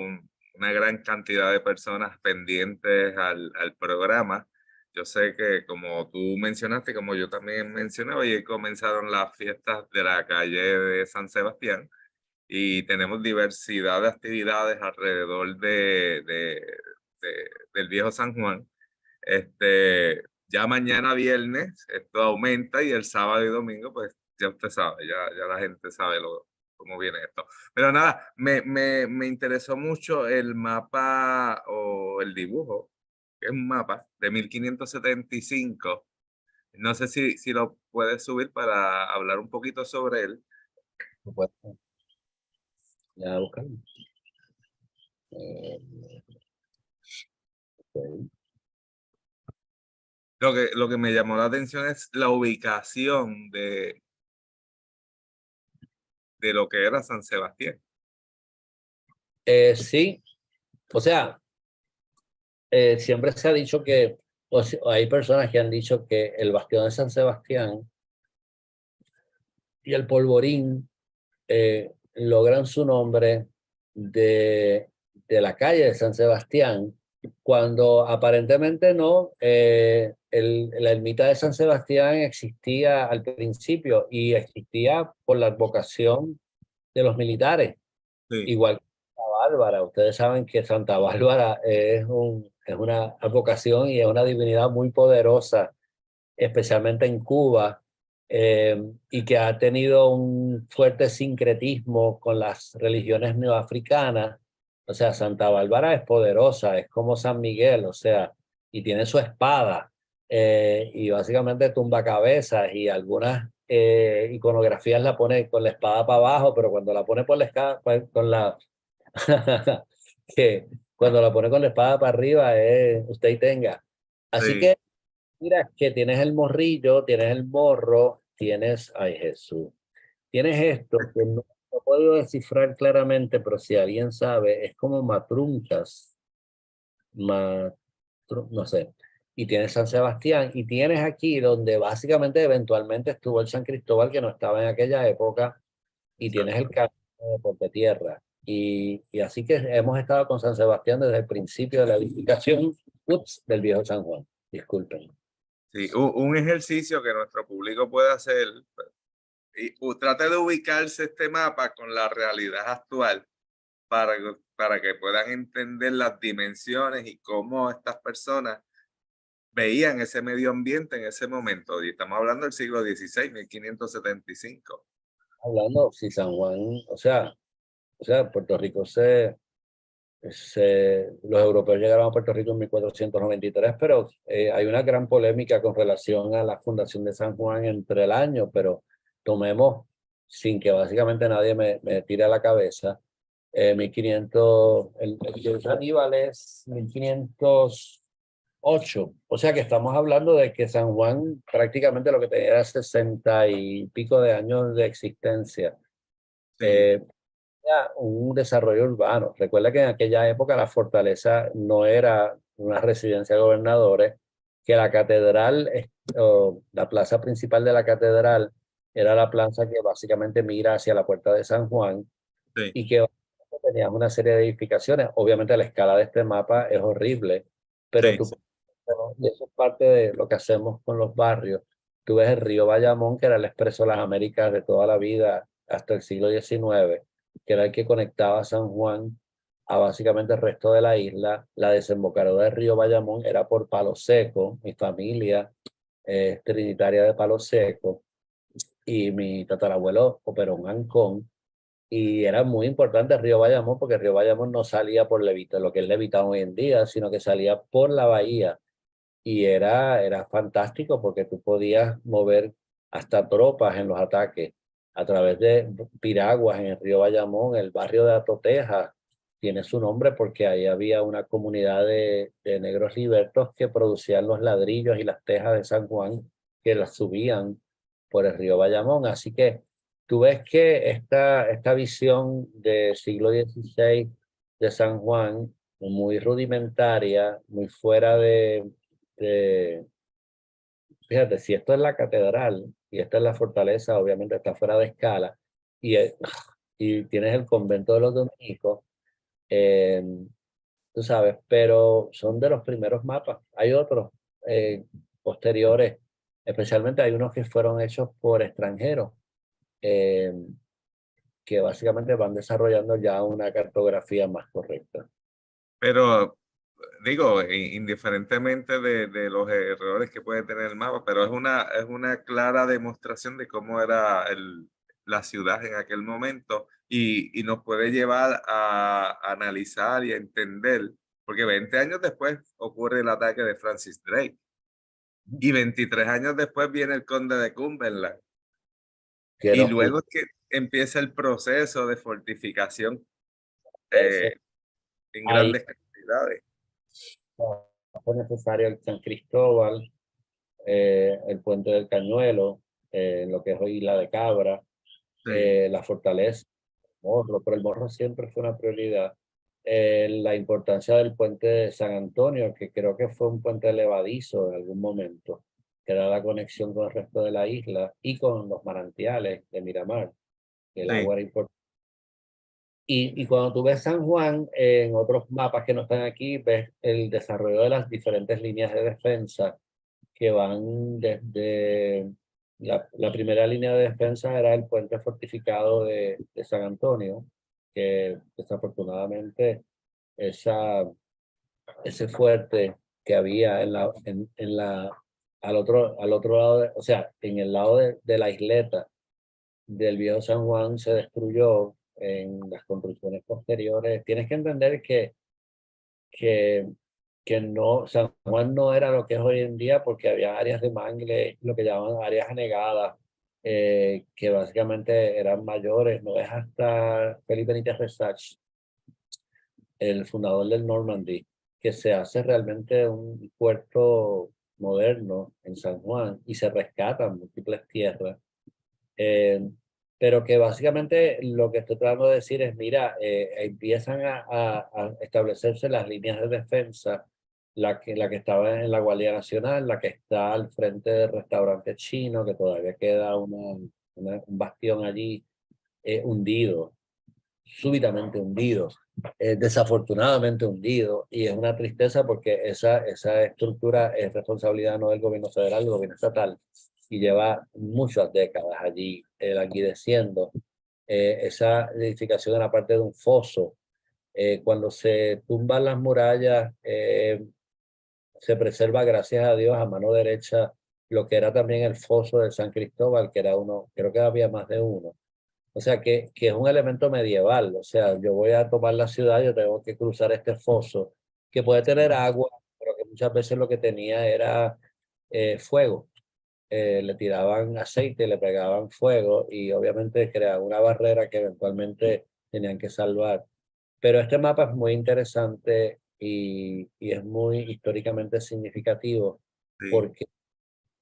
una gran cantidad de personas pendientes al programa. Yo sé que como tú mencionaste, como yo también mencioné, hoy comenzaron las fiestas de la calle de San Sebastián y tenemos diversidad de actividades alrededor del viejo San Juan. Ya mañana viernes esto aumenta y el sábado y domingo, pues ya usted sabe, ya la gente sabe cómo viene esto. Pero nada, me interesó mucho el mapa o el dibujo, que es un mapa de 1575. No sé si lo puedes subir para hablar un poquito sobre él. supuesto. Ya buscar. Ok. Lo que me llamó la atención es la ubicación de lo que era San Sebastián. Sí, o sea, siempre se ha dicho que, hay personas que han dicho que el Bastión de San Sebastián y el Polvorín logran su nombre de la calle de San Sebastián, cuando aparentemente no, la ermita de San Sebastián existía al principio y existía por la advocación de los militares, Sí, igual que Santa Bárbara. Ustedes saben que Santa Bárbara es una advocación y es una divinidad muy poderosa, especialmente en Cuba, y que ha tenido un fuerte sincretismo con las religiones neoafricanas. O sea, Santa Bárbara es poderosa, es como San Miguel, o sea, y tiene su espada, y básicamente tumba cabezas, y algunas iconografías la pone con la espada para abajo, pero cuando la pone por la espada, con la que cuando la pone con la espada para arriba es usted y tenga. Así sí. que mira, que tienes el morrillo, tienes el morro, tienes, ay Jesús, tienes esto que no puedo descifrar claramente, pero si alguien sabe, es como matruncas, no sé. Y tienes San Sebastián, y tienes aquí donde básicamente eventualmente estuvo el San Cristóbal, que no estaba en aquella época, y tienes el camino de Portetierra. Y así que hemos estado con San Sebastián desde el principio de la edificación, del viejo San Juan. Disculpen. Sí, un ejercicio que nuestro público puede hacer, y trate de ubicarse este mapa con la realidad actual para que puedan entender las dimensiones y cómo estas personas veían ese medio ambiente en ese momento. Y estamos hablando del siglo XVI, 1575. Hablando, si San Juan, Puerto Rico los europeos llegaron a Puerto Rico en 1493, pero hay una gran polémica con relación a la fundación de San Juan entre el año, pero tomemos, sin que básicamente nadie me tire a la cabeza, 1500, el de Aníbal es 1508, o sea que estamos hablando de que San Juan prácticamente lo que tenía era 60 y pico de años de existencia. Sí, Un desarrollo urbano. Recuerda que en aquella época la fortaleza no era una residencia de gobernadores, que la catedral, o la plaza principal de la catedral, era la plaza que básicamente mira hacia la puerta de San Juan, sí, y que tenía una serie de edificaciones. Obviamente la escala de este mapa es horrible, pero sí, tú, y eso es parte de lo que hacemos con los barrios. Tú ves el río Bayamón, que era el Expreso de las Américas de toda la vida hasta el siglo XIX, que era el que conectaba San Juan a básicamente el resto de la isla. La desembocadura del río Bayamón era por Palo Seco. Mi familia es trinitaria de Palo Seco, y mi tatarabuelo operó un Ancón, y era muy importante el río Bayamón, porque el río Bayamón no salía por Levita, lo que es Levitán hoy en día, sino que salía por la bahía. Y era fantástico porque tú podías mover hasta tropas en los ataques a través de piraguas en el río Bayamón. El barrio de Atoteja tiene su nombre porque ahí había una comunidad de negros libertos que producían los ladrillos y las tejas de San Juan, que las subían por el río Bayamón. Así que tú ves que esta visión del siglo XVI de San Juan, muy rudimentaria, muy fuera de, fíjate, si esto es la catedral y esta es la fortaleza, obviamente está fuera de escala, y, y tienes el convento de los dominicos, eh, tú sabes, pero son de los primeros mapas. Hay otros posteriores, especialmente hay unos que fueron hechos por extranjeros, eh, que básicamente van desarrollando ya una cartografía más correcta. pero digo, indiferentemente de los errores que puede tener el mapa, pero es una clara demostración de cómo era la ciudad en aquel momento y nos puede llevar a analizar y a entender, porque 20 años después ocurre el ataque de Francis Drake y 23 años después viene el conde de Cumberland Que y nos luego es que empieza el proceso de fortificación Ese, en ahí grandes cantidades. fue necesario el San Cristóbal, el Puente del Cañuelo, lo que es hoy Isla de Cabra, Sí, la fortaleza, Morro, pero el Morro siempre fue una prioridad. La importancia del puente de San Antonio, que creo que fue un puente elevadizo en algún momento, que era la conexión con el resto de la isla y con los manantiales de Miramar, que el sí, agua era importante. Y cuando tú ves San Juan, en otros mapas que no están aquí, ves el desarrollo de las diferentes líneas de defensa que van desde la primera línea de defensa era el puente fortificado de San Antonio, que desafortunadamente esa, ese fuerte que había al otro lado, o sea, en el lado de la isleta del viejo San Juan se destruyó en las construcciones posteriores. Tienes que entender que, que no, San Juan no era lo que es hoy en día porque había áreas de mangle, lo que llaman áreas anegadas, que básicamente eran mayores. No es hasta Felipe Benítez Resach, el fundador del Normandy, que se hace realmente un puerto moderno en San Juan y se rescatan múltiples tierras. Eh, pero que básicamente lo que estoy tratando de decir es, mira, empiezan a establecerse las líneas de defensa, la que estaba en la Guardia Nacional, la que está al frente del restaurante chino, que todavía queda un bastión allí hundido, súbitamente hundido, desafortunadamente hundido, y es una tristeza porque esa estructura es responsabilidad no del gobierno federal, del gobierno estatal, y lleva muchas décadas allí languideciendo. Esa edificación era parte de un foso. Cuando se tumban las murallas, se preserva, gracias a Dios, a mano derecha, lo que era también el foso de San Cristóbal, que era uno, creo que había más de uno. O sea, que es un elemento medieval. O sea, yo voy a tomar la ciudad, yo tengo que cruzar este foso, que puede tener agua, pero que muchas veces lo que tenía era fuego. Le tiraban aceite, le pegaban fuego y obviamente creaban una barrera que eventualmente tenían que salvar. Pero este mapa es muy interesante y es muy históricamente significativo sí. porque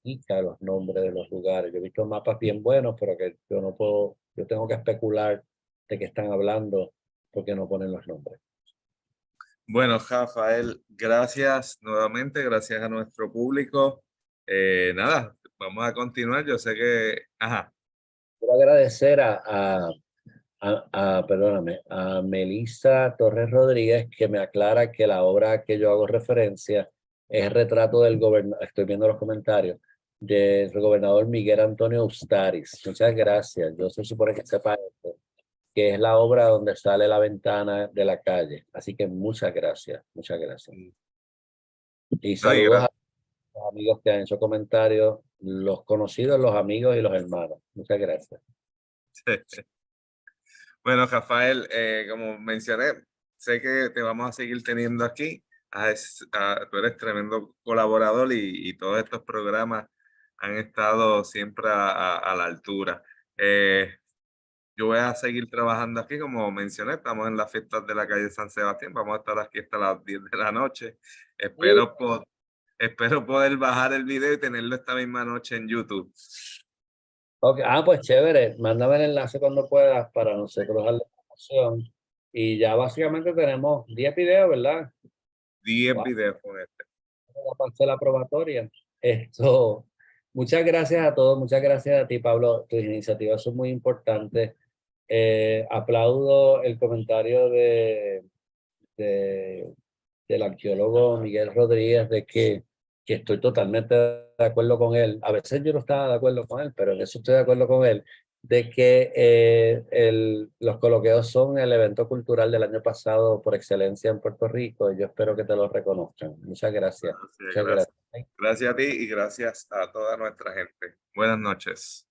indica los nombres de los lugares. Yo he visto mapas bien buenos, pero que yo no puedo, yo tengo que especular de qué están hablando porque no ponen los nombres. Bueno, Rafael, gracias nuevamente, gracias a nuestro público. Nada, vamos a continuar. Yo sé que, ajá, Quiero agradecer perdóname, a Melissa Torres Rodríguez, que me aclara que la obra que yo hago referencia es Retrato del Gobernador, estoy viendo los comentarios, del gobernador Miguel Antonio Ustaris. Muchas gracias. Yo se supone que sepa esto, que es la obra donde sale la ventana de la calle. Así que muchas gracias, muchas gracias. Y no, y saludos a los amigos que han hecho comentarios, los conocidos, los amigos y los hermanos. Muchas gracias. bueno, Rafael, como mencioné, sé que te vamos a seguir teniendo aquí. Tú eres tremendo colaborador y todos estos programas han estado siempre a la altura. Eh, yo voy a seguir trabajando aquí, como mencioné, estamos en las fiestas de la calle San Sebastián, vamos a estar aquí hasta las 10 de la noche. Espero poder bajar el video y tenerlo esta misma noche en YouTube. Okay. Pues chévere. Mándame el enlace cuando puedas para nosotros darle promoción. Y ya básicamente tenemos 10 videos, ¿verdad? 10 Wow, videos con esto. la parte de la probatoria. Esto, muchas gracias a todos, muchas gracias a ti, Pablo. Tus iniciativas son muy importantes. Aplaudo el comentario de- del arqueólogo Miguel Rodríguez de que estoy totalmente de acuerdo con él. A veces yo no estaba de acuerdo con él, pero en eso estoy de acuerdo con él, de que los coloqueos son el evento cultural del año pasado por excelencia en Puerto Rico y yo espero que te lo reconozcan. Muchas gracias. Gracias, Muchas gracias. gracias. Gracias a ti y gracias a toda nuestra gente. Buenas noches.